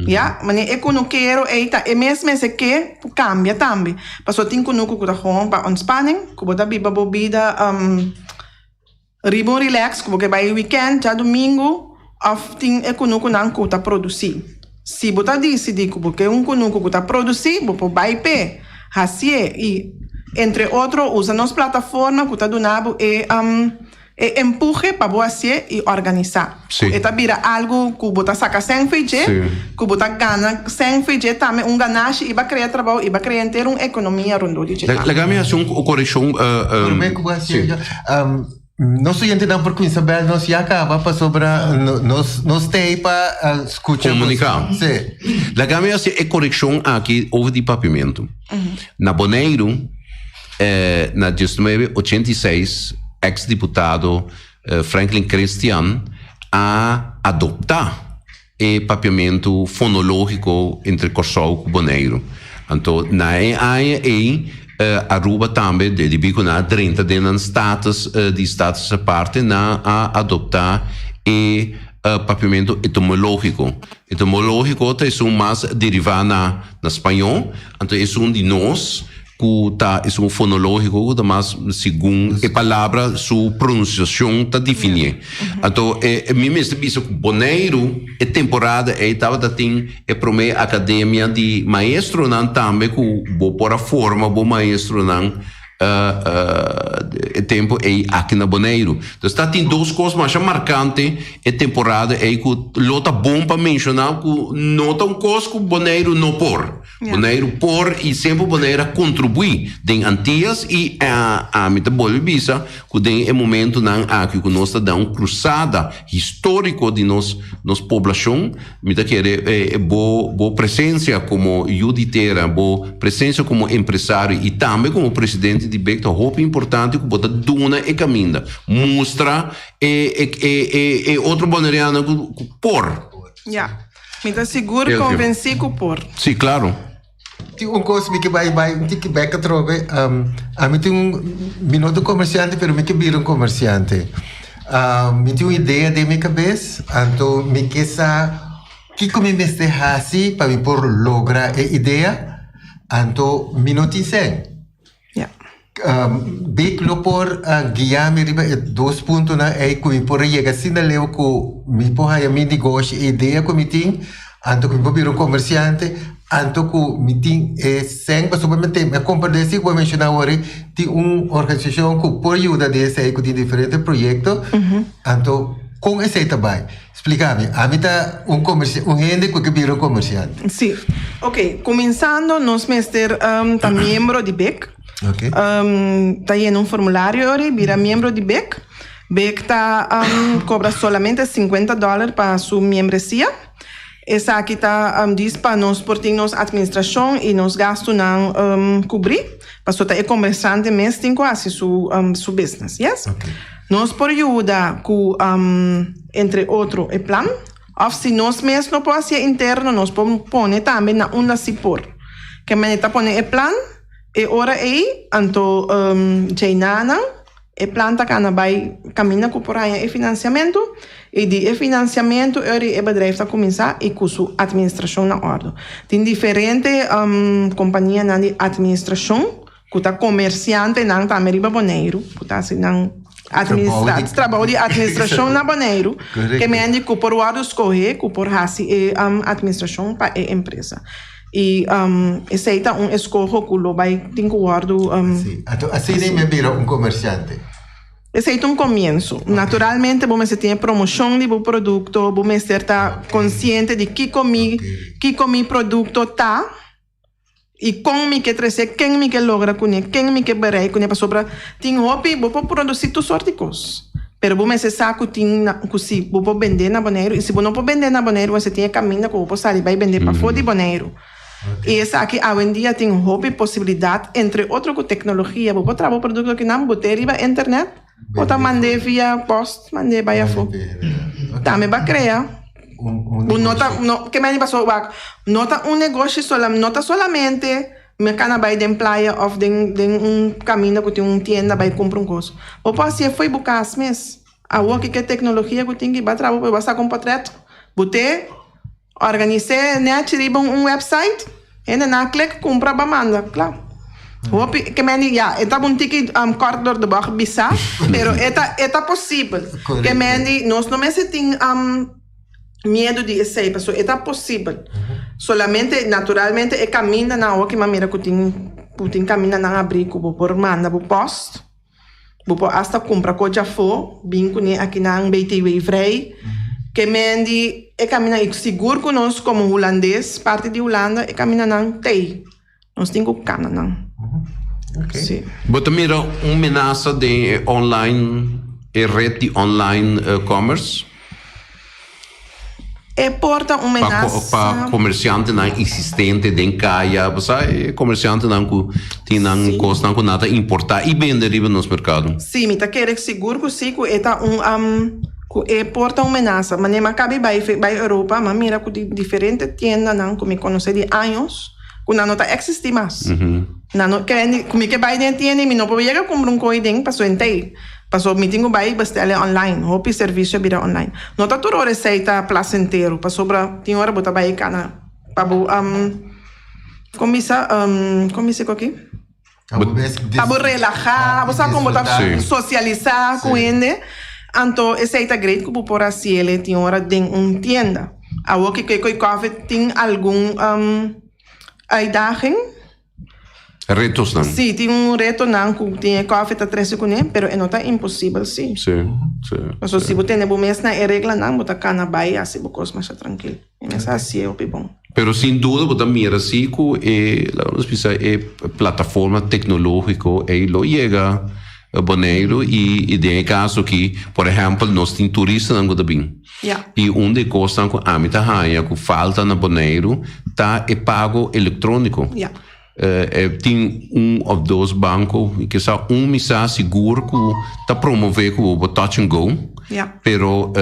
Ja, mas eu não quero, é mesmo esse que cambia também. Pessoal, tem que não cuidar com para ontspanning, que botar bebida ribbon relax, porque vai weekend, já domingo, of tem econômico não que tá produzir. Se botar decidir que porque econômico que tá produzir, vou vai pé, assim e entre outros usa nossa plataforma que tá donando empurre para você e organizar. Eta vira algo que botar saca sem fazer, que botar gana sem fazer também ganagem e vai criar trabalho e vai criar inteira uma economia rondo digital. Legal, me hace correção. Nós entendemos porque Isabel nós já acaba para sobre nós tem para escutar comunicar. Sim. Legal, me hace correção aqui over de papiamento. Na Bonaire, na 1986, ex-deputado Franklin Christian a adoptar o papiamento fonológico entre Corsol e Bonaire. Então, na Aruba também de na 30 de status de status a parte na a adoptar e papiamento etimológico. Etimológico é mais derivado na espanhol, então é de nós que tá é fonológico, mas segundo a palavra sua pronunciação tá definida. Então mim mesmo disse que Bonaire é temporada estava tem promê academia de maestro não também que vou por a forma vou maestro não tempo aqui na Bonaire. Então está tem duas coisas mais marcantes é temporada que lota bom para mencionar que nota coisa que Bonaire não por. Bonaire por e sempre Bonaire contribui em Antillas e a mita bolivisa que tem momento não aqui que nós está uma cruzada histórica de nossa população mita querer boa presença como juditeira, boa presença como empresário e também como presidente de BEC, roupa importante que bota duna e caminha mostra outro bonaireano por. Já, me está seguro convencido por. Sim, claro. Tem coisa que vai que back a trove a mim tem minuto comerciante pero me que vira comerciante me tem uma ideia de minha cabeça então me que que como me esteja assim para me por lograr a ideia então minuto sem big lo por guiar me riba dois pontos na que por chegar assim na leu que me por aí me negócio ideia que me tem então que me vira comerciante anto que meeting sem basicamente me compartilhar que vou mencionar agora tem uma organização que por ajuda desse aí que tem diferentes projetos anto com esse também explica-me a mim tá gente que vira comerciante sim ok começando nós mestre tá membro de BEC tá aí um formulário agora vira membro de BEC BEC tá cobra solamente $50 para sua membresia. Essa aqui está diz para nós por nossa administração e nos gastos não cobrir, para só ter comerciante mesmo tem quase su business, yes? Nós por ajuda com entre outro o plano, ou se nós mesmo não pode ser interno, nós podemos pôr também na onda sipor, que me está pondo o plano e ora aí, então Jainana e planta que vai caminhar com por aí o financiamento e de financiamento o bedrijf está começar e com sua administração na ordem. Tem diferentes companhias na administração que está comerciante não está Meriba Bonaire, que está assim não trabalho de administração na Bonaire, que me ande que por ordem escolher que por assim administração para a empresa. E esse é escolho que lo vai ter que guardar. Então assim nem me vira comerciante. Esse é começo. Naturalmente, você tem promoção de produto, você está consciente de que comi produto tá e como que trazer, quem me que logra com ele, quem me que berei com ele para sobra. Tem hobby, você produzir tudo sorte de coisas. Pero você sabe que se você vender na Bonaire, e se você não pode vender na Bonaire, você tem caminho que você sabe vai vender para fora de Bonaire. E essa aqui, hoje em dia, tem hobby, possibilidade, entre outras com tecnologia, você trabalha produto que não botar na internet, Bota mandei via post, mandei by a fo. Também vai criar. Que me passou, nota negócio nota solamente me cana vai de playa of de caminho que tem tienda vai comprar coisa. O passe foi buscar as mes. A que tecnologia que tem que vai trabalhar para com patreto. Bote organizar net riba website e na click compra ba manda, claro. Que me eta bom ticket corredor de baixo bisa, pero eta possível. Que me nós não me tem medo de esse, pessoal, é possível. Solamente, naturalmente, é caminho na hora que maneira que tem caminho na abrigo, por manda, por post, por hasta compra coisa for, binco né aqui na BTW vrij, que mendi é caminho seguro conosco como holandês, parte de Holanda, é caminho na tei, nós temos que caminhar. Okay. Sim. Bota mira ameaça de online, rede de online commerce. É porta ameaça para comerciante não existente de caia, você comerciante não tem não custa não nada importar e vender nos mercado. Sim, me tá querendo seguro que sim que é porta ameaça, mas nem cabe vai Europa, mas mira que diferente tienda não que me conhece de anos, que não tá existir mais. Não que vai dentro tienda, me não pode chegar comprar coisa para suente. Passou meeting vai bestellen online, hopi serviço vira online. Não tá tudo receita placentero, passou para tem hora botar vai cana, pabu comissa aqui. Pabu relaxar, você como botar socializar com ele. Então receita great que por assim ele tem hora de tienda. A o que coffee tem algum uitdaging. Retos não? Sim, tem reto não, que tem coffee tá 3 segundos, mas não tá impossível, sim. Sim. Mas se você tem o mês na regra não, botar cana vai assim, porque mais tranquilo. Mas assim é o bom. Pero sin duda, botar mira assim que é plataforma tecnológica e lo chega Bonaire e de caso que, por exemplo, nós tem turistas não gosta bem. E onde costa com a mita raia que falta na Bonaire tá é pago eletrônico. Tem ou dois bancos que são missa seguro que está promover o touch and go, pero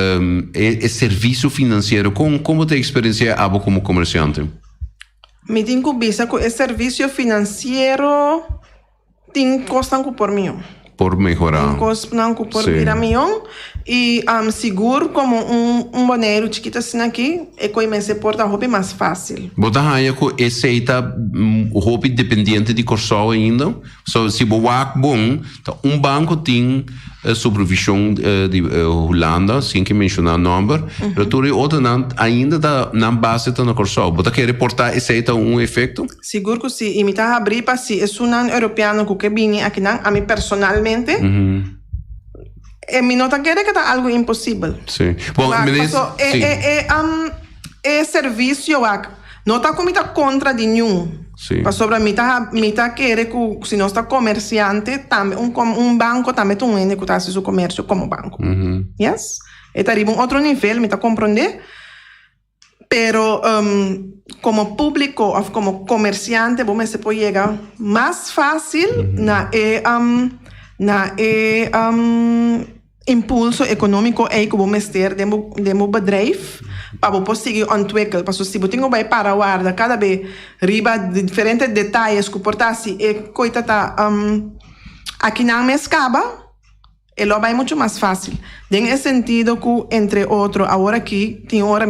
é serviço financeiro como tem experiência abo como comerciante? Me tem que pensar que é serviço financeiro tem custa por mim. Por melhorar. Não por virar milhão e seguro como boneiro chiquito assim aqui é que me se porta roupa mais fácil. Bota aí que esse está roupa dependente de corso ainda. So se boa bom, banco tem supervisão de Holanda, sem que mencionar o nome, mas tu outro ainda tá na base tá no corso. Bota quer reportar esse está efeito? Seguro que se imitar abrir para se é europeu que vem aqui a mim personalmente. Mi nota quer que tá algo impossível. Sim. Bom, é serviço não tá como tá contra de nenhum. Sim. Para sobre mim tá quer que se nós tá comerciante também banco também tem que tá seu comércio como banco. Yes? É tá outro nível, me tá compreender? Pero como público ou como comerciante, você se pode chegar mais fácil na impulso econômico que vamos ter demo bedrijf para conseguir ontwikkelen. Porque se você tem para guarda cada vez riba de diferentes detalhes que portasse e coisa tá aqui não me escapa, lo vai muito mais fácil. Nesse sentido que, entre outros, agora aqui, tem hora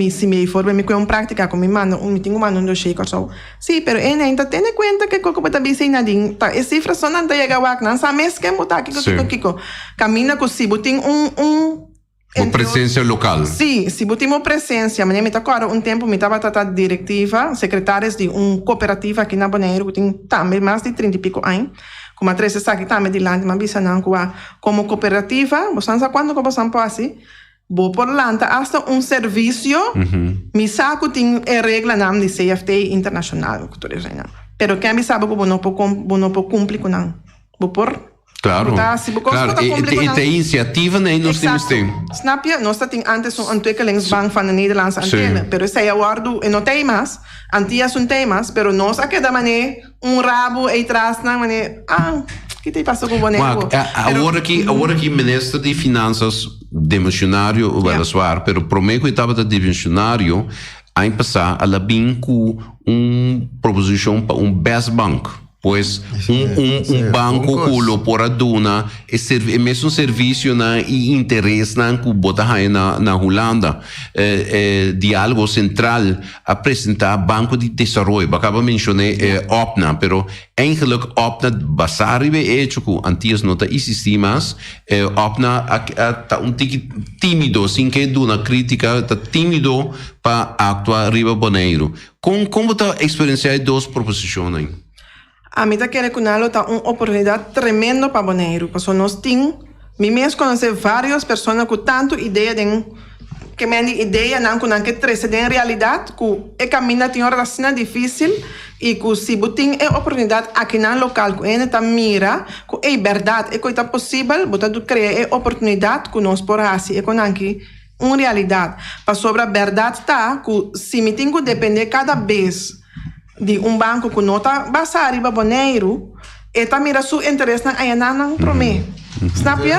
se me informa, me com prática com me tenho mandando shaker só. Sim, pero ainda tem em conta que coco bota bem sem nadinho. Tá, e cifra só não chega a não sabe mesmo que botar aqui com caminha com se tem uma presença local. Sim, se tem uma presença, mas me tá agora tempo me estava tratando diretiva, secretárias de cooperativa aqui na Bonaire, que tem também mais de 30 e pico anos. Como a Teresa está aqui também de lá, mas bisa não como cooperativa, você sabe quando que você pode assim, vou por lá, hasta serviço, me saco tem regra não de CFT internacional, pero que me sabe que não pode cumprir com não, vou por Claro, e tem iniciativa nem nós temos tem. Snap je? Nós temos antes ontwikkelingsbank van de Nederlandse Antillen, pero esse acordo não tem mais, antias são temas, pero nós aqui da maneira rabo e traz na maneira, que te passou com o boneco? Agora que o ministro de Finanças dimensionário o Venezuela, pero prometo que estava da dimensionário a passar a bem com proposição para best bank. Pois banco culo por aduna é mesmo serviço e interesse que bota na Holanda diálogo central apresentar banco de desenvolvimento. Acaba mencionei OPNA, pero eigenlijk OPNA basar ibe hecho que antes não existia mais. OPNA tá tímido, sem que duna crítica, tá tímido para actuar riba boneiro. Como tá experienciar duas proposições? A mim tá querendo que nalo tá uma oportunidade tremenda para Bonaire, porque nós tem, me mesmo conhecer várias pessoas com tanto ideia que me ideia não que trece de realidade que é caminho tem hora assim difícil e que se tem a oportunidade aqui no local que ainda tá mira que é verdade é que tá possível botar do criar a oportunidade que nós por assim é com aqui uma realidade para sobre a verdade tá que se me tem que depender cada vez de banco que não está basado em Bonaire, e mira seu interesse na ainda para mim. Sabe?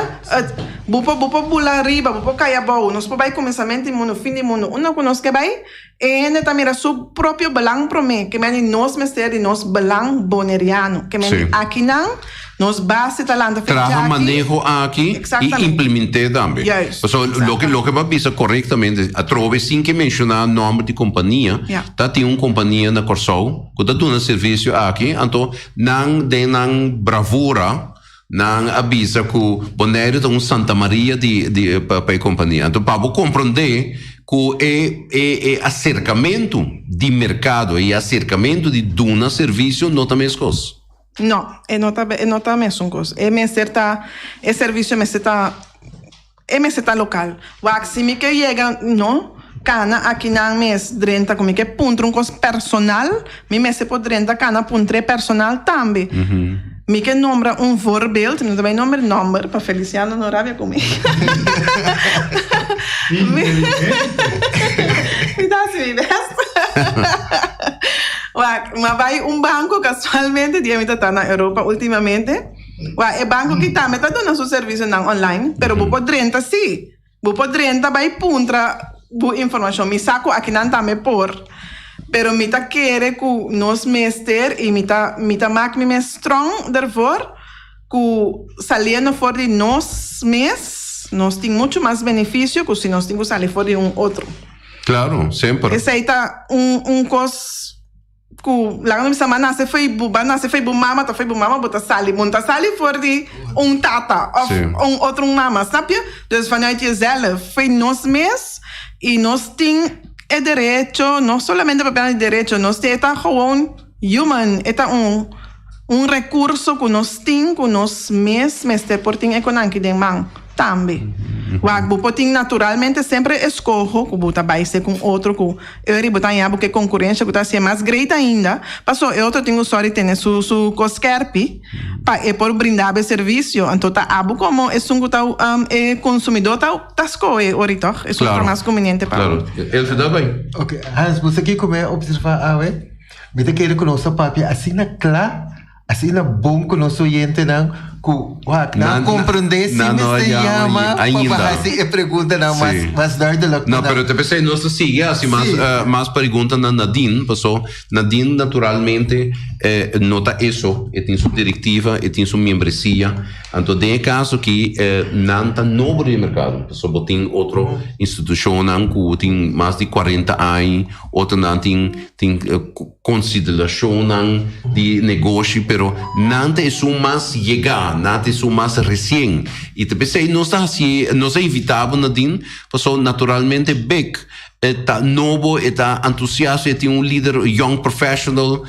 Bupo bula riba, bupo caia bom. Nós podemos começamento de mundo, fim de mundo. Uma que nós que vai, e ainda mira seu próprio belang para mim, que me nós mestre nós belang boneriano, que me aqui não. Nós base talanta trabalha manejo aqui e implementar também. So, lo que vai pensar corretamente, a trove sem que mencionar nome de companhia, tá tem uma companhia na Corsol que tá dando serviço aqui, então não bravura, não avisa que Bonaire tem Santa Maria de para a companhia. Então para compreender que é acercamento de mercado e acercamento de duna serviço não também as coisas. Não, não tá mesmo coisa. É serviço local. O se me que chega, não, cana aqui na mês drenta como que punto coisa personal, me mês pode drenta cana puntre personal também. Me que nombra voorbeeld, não também number para Feliciano não rabia comigo. Me dá assim, mas vai banco casualmente, de está na Europa ultimamente. É banco que está dando seu serviço online, pero vou poder renta sim. Vou poder renta vai puntra boa informação. Me saco aqui não tá me por. Pero me tá querer que nós mester e me tá mak me strong daarvoor que saliendo fora de nós nós tem muito mais benefício que se nós temos que sair fora de outro. Claro, sempre. Esse aí tá coisa que lá no semana nasce foi mama, bota sali, monta sali fora de tata ou outro mama, sabe? Dus vanuit jezelf, foi nós e nós tem é direito, não somente para direito, nós temos gewoon human, é recurso que nós temos, que nós mesmos portem econômico de mão também. O naturalmente sempre escolho que o vai ser com outro que eu botar em porque concorrência que está sendo mais grande ainda. Passou eu tenho sorte de ter su cosquerpe para por brindar o serviço. Então tá abo como é um consumidor tá escolhe ahorita é super mais conveniente para. Claro. Ele se dá bem. Ok, Hans, você aqui como é observar me te querer conosco papi assim na assim na bom com nosso oyente não compreender se me se chama para fazer pergunta não mas dar de local. Não, pero te pensei nós sigue assim mais pergunta na Nadine, passou Nadine naturalmente nota isso, tem sua diretiva, tem sua membresia, então tem caso que não tá novo de mercado, passou tem outra instituição que tem mais de 40 anos, outra não tem consideração de negócio, pero não tem isso mais chegar, não tem isso mais recém. E te pensei, nós evitávamos, Nadine, passou naturalmente bem, está novo, está entusiasta, tem líder young professional,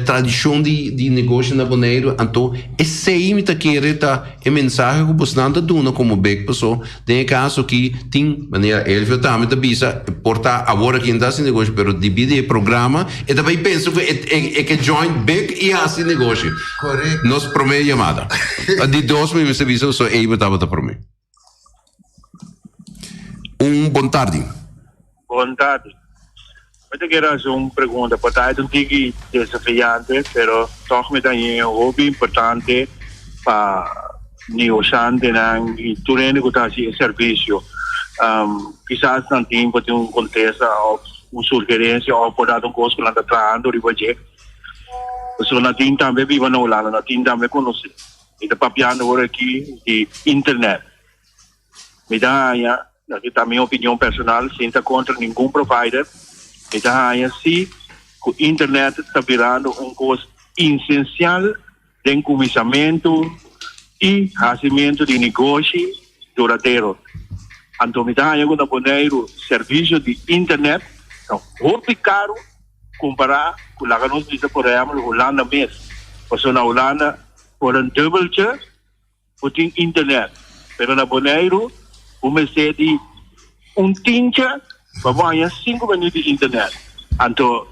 tradição de negócio na Bonaire, então esse aí me querer a mensagem que você não dá como bem pessoa, tem caso que tem maneira ele também da bisa portar agora que ainda esse negócio, pero divide o programa e também penso que que join big e assim negócio. Correto. Nos primeira chamada. De 2 mil serviços só aí estava para mim. Bom tarde. Boa tarde. Eu quero fazer uma pergunta. Pode ser um pouco desafiante, mas toch me dá um hobby importante para negociante e turene que está assim serviço. Quizás não tem um contexto ou uma sugerência ou por dar coisa que está trazendo de budget. So na tin também viva na Holanda, na tin também conhece. E da papiando agora aqui de internet. Me dá aí, aqui também opinião personal, sem estar contra nenhum provider. Me dá aí se o internet está virando coisa essencial de começamento e fazimento de negócio duradouro. Então me dá aí uma maneira serviço de internet, muito caro comparar com o que nós dizemos, por exemplo, na Holanda mesmo. Porque na Holanda, por dubbeltje, tem internet. Mas na Bonaire, você tem tintje, mas 5 minutos de internet. Então,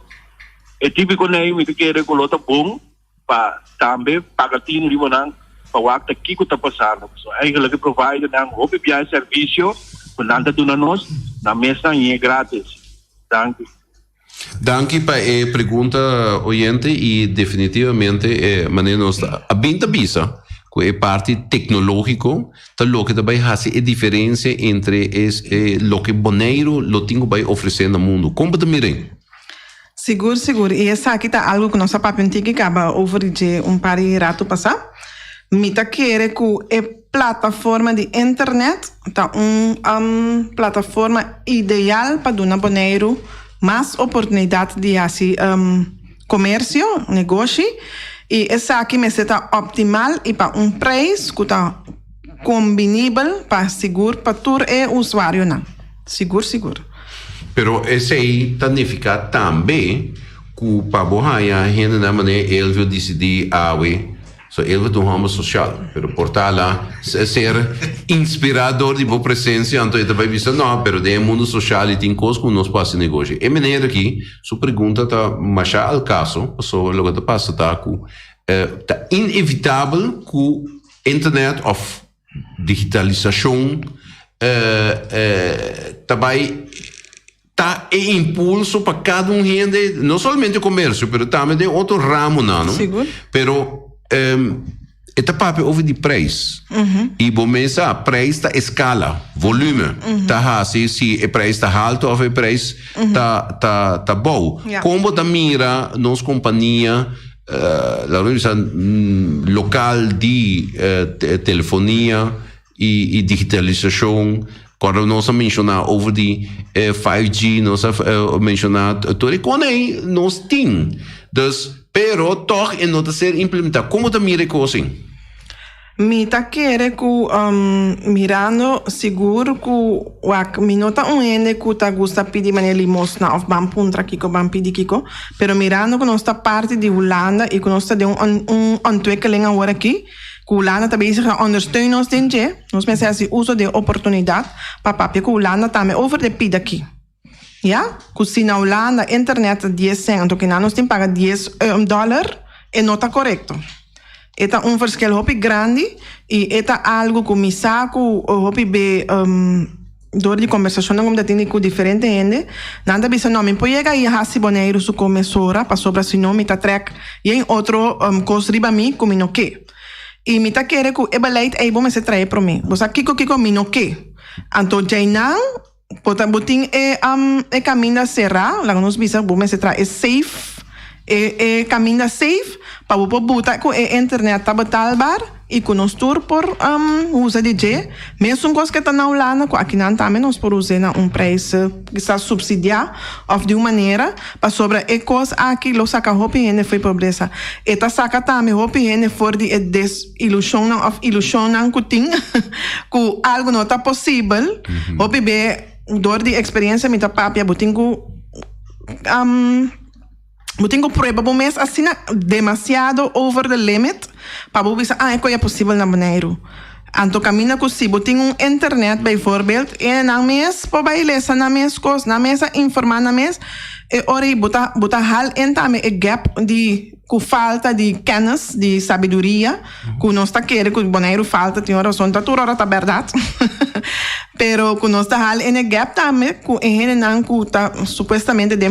é típico que eu quero que o bom, para também pagar de Bonang, para o que está passando. So, eigenlijk provide um OPPI serviço, quando tu nós, na mesa é grátis. Danke. Danke para a pergunta oyente e definitivamente maneira nossa a binta bisa que é parte tecnológico tá lo que também faz a diferença entre lo que Bonaire lo tinha vai oferecer no mundo. Como te mirem? Seguro. E essa aqui tá algo que nossa papi antiga acaba over de par de rato passar. Mita quer que a plataforma de internet tá plataforma ideal para dona Bonaire mais oportunidade de assim comércio, negócio e essa aqui me está optimal e para preço que está combinável para seguro para todo o usuário não. Seguro. Pero esse aí significa também que para você a gente na maneira ele vai decidir so ele vai ter uma social, pero portar lá ser inspirador de boa presença, então ele vai dizer não, pero de mundo social e tem coisas que nós passa negócio. E maneira aqui, sua pergunta tá mais ao caso, so logo tá passa tá tá inevitável que internet of digitalização também tá impulso para cada gente, não somente o comércio, pero também de outro ramo não, Seguro. Pero esta papo over de preço. E bom mensa, preço tá escala, volume. Tá assim, se o preço tá alto ou o preço tá bom. Yeah. Como da mira nos companhia local de telefonia e digitalização. Quando nós mencionar over de 5G, nós mencionar tudo quando nós tem. Dus pero toch in nota ser implementar. Como te mire assim? Mita quer que mirando seguro que mi nota ende que ta gusta pedir maneira limosna of bam puntra kiko bam pidi kiko, pero mirando que nós parte de Holanda e que nós de ontwikkeling agora aqui, que Holanda tá bezig a ondersteunen ons dingetje. Nós mensen assim uso de oportunidade para papel que Holanda também over de pida aqui. Ja, que se na Holanda internet 10 cent, que nós tem paga $10 e não tá correto. Eta verschil hopi grande e eta algo que me saco hopi be door die conversação como da tem com diferente gente, nada bisa não me pode chegar e hasi Bonaire su comensora para sobra se não me tá trek e em outro coisa riba mim como não que. E me tá querer que o beleid é bom me se trazer para mim. Você kiko me não que. Então já não pota botin e caminho será, lá nos bisa bom me se trazer safe. Caminho safe para o botar com a internet tá betalbar e com nós tour por usa DJ mesmo coisa que está na Holanda com aqui não também nós por usar preço que está subsidiar of de uma maneira para sobre e coisa aqui lo saca hopi ene foi pobreza e tá saca também hopi ene for de desilusão of ilusão não que algo não tá possível hopi be dor de experiência me tá papia botingo tenho prueba bom mês assim demasiado over the limit para você é possível na Bonaire. Então caminha com si, tenho internet bijvoorbeeld e na mês para ler na mês coisas na mês informar na mês e ora bota hal entame e gap de com falta de kennis, de sabedoria, que nós está querendo, que o Bonaire falta, tem hora, são toda hora, tá verdade. Pero que nós está hal em gap também, que em não que tá supostamente de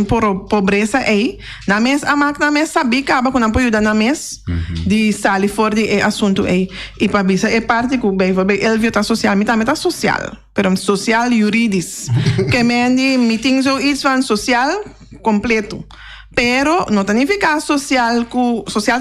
pobreza aí, na mes a máquina mes sabe que aba que não pode ajudar na mes de sair fora de assunto aí. E para bisa é parte que o bem, ele tá social, me também tá social, pero social jurídico, que me tem so iets van social completo. Pero não significa social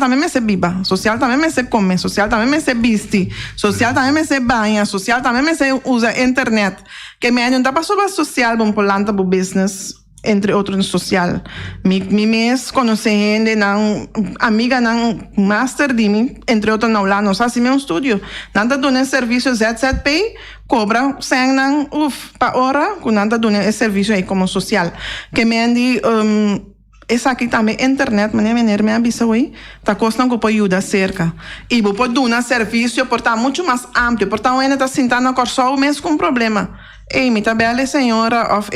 também me se biba, social também me se come, social também me se viste, social também me se banha, social também me se usa internet. Que me não dá para sobre social bom polanta pro business, entre outros social. Me conhece gente não amiga não master de mim, entre outros não lá, nós assim meu estúdio. Nada do serviço ZZP cobra sem não pa hora, com nada do serviço aí como social. Que me essa aqui também, internet, me avisa hoje, está custando que pode ajudar cerca. E pode dar um serviço, portar muito mais amplo, portar ainda está sentando com só o mesmo com problema. E me tabela senhora, of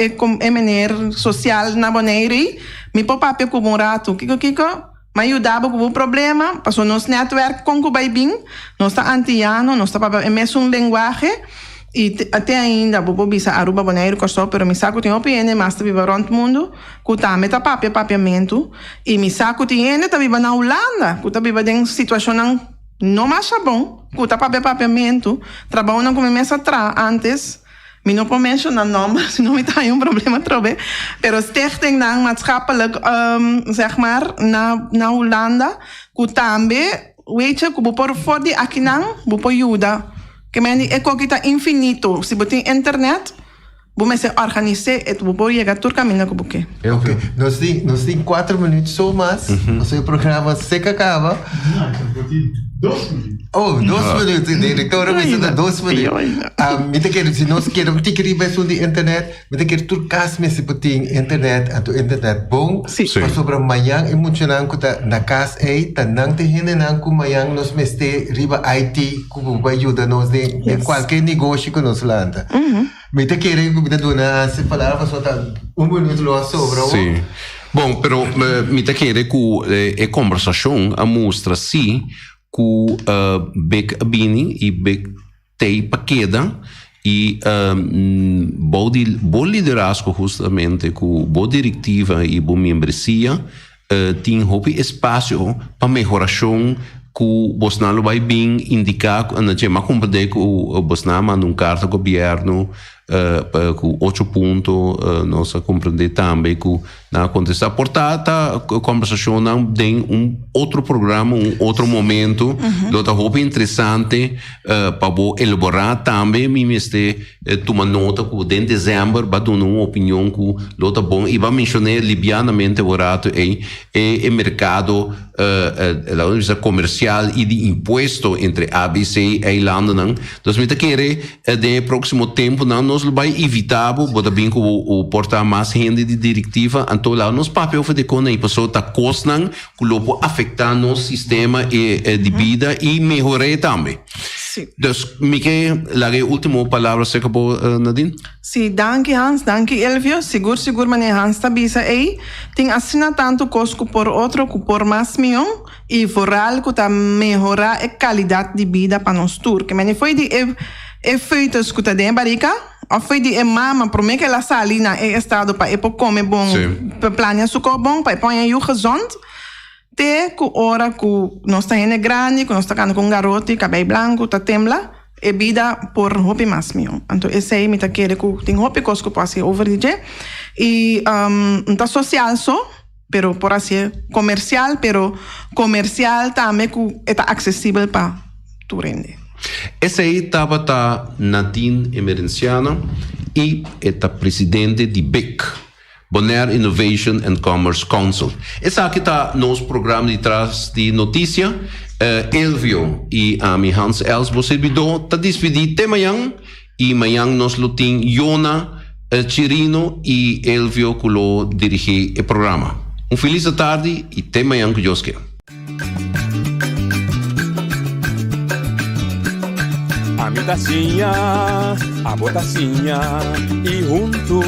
menino social na Bonaire, me pode papel com um rato, kiko, me ajudava com o problema, passou nosso network com o baibim, nós está antiano, nós está papel, é mesmo linguagem. E até ainda, vou bisa Aruba Bonaire costou, pero me saco tem opinião, mas tá viva rond mundo, que tá meta papiamento, e me saco tem tá viva na Holanda, que tá viva em situação não mais bom, que tá papiamento, trabalhando com mesa antes, me não posso mencionar nome, senão me tá aí problema trobe, pero stichting na maatschappelijk, zeg maar, na Holanda, que também, weet je, que vou por fora de aqui não, vou por ajuda. Que é coisa que infinito. Se você tem internet, você organiza e você pode chegar todo o caminho que você quer. Ok. Nós temos 4 minutos só mais. O seu programa se acaba. Não, 2 minutos. Oh, 2 minutos. Diretora, você dá 2 minutos. Se nós queremos ter que ver de internet, você quer tudo caso, mas se você tem internet, a internet bom, mas sobre amanhã, emocionante que na casa aí, não tem gente que amanhã nós meste riba IT, que vai ajudar nós de qualquer negócio que nós landa. Me te querem que me dona se falar só tá 1 minuto lá sobre. Sim. Bom, pero me te querem que a conversação a mostra sim que bek abini e bek tei paqueda e bom liderazgo justamente com boa diretiva e boa membresia tem hobby espaço para melhoração que Bolsonaro vai bem indicar mas compreender que o Bolsonaro manda carta ao governo com 8 pontos nós compreender também que na contestar portada a conversação não tem outro programa outro momento outra roupa interessante para elaborar também me este tomar nota que em dezembro vai dar uma opinião que outra bom e vai mencionar libianamente o rato é mercado a comercial e de imposto entre ABC e Irlanda não então me querer de próximo tempo não nós vai evitar botar bem que o portar mais gente de diretiva então lá nos papel de quando a pessoa está custando que logo afetar nosso sistema de vida e melhorar também. Então, Mike, a última palavra se acabou, Nadine? Sim, danke Hans, danke Elvio. Seguro, mas Hans está bisa aí. Tem assina tanto costo por outro, que por mais milhão e vooral que está melhorar a qualidade de vida para nós todos. Que mas foi de efeitos que está de barica, ou foi de mama, por mim que ela sali na estado para comer bom, para planear suco bom, para pôr aí o gezond. Te que hora que nós está indo grande, que nós está com garoto, cabelo branco, tá tembla, é vida por hobby mais meu. Então esse aí me tá querendo que tem hobby coisa que pode ser over DJ e não tá social só, pero por assim comercial, pero comercial também que é acessível para tu rende. Esse aí estava Nadine Emerenciana e é presidente de BIC. Bonaire Innovation and Commerce Council. Essa aqui está nosso programa de trás de notícia. Elvio e a mi Hans Els, o servidor, está despedido até amanhã. E amanhã nós tem Jona Chirino e Elvio que lo dirige o programa. Feliz tarde e até amanhã que Deus quer. A mi tacinha, a botacinha e junto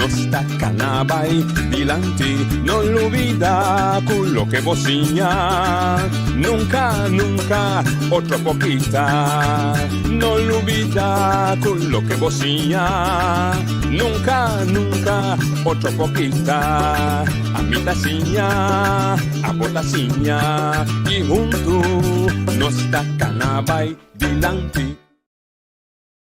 no está canabay dilante, no lo olvida con lo que bocina, nunca, nunca, otra poquita, no lo olvida con lo que bocina, nunca, nunca, otra poquita, a mi taciña, a botaciña, y junto no está canabay dilante.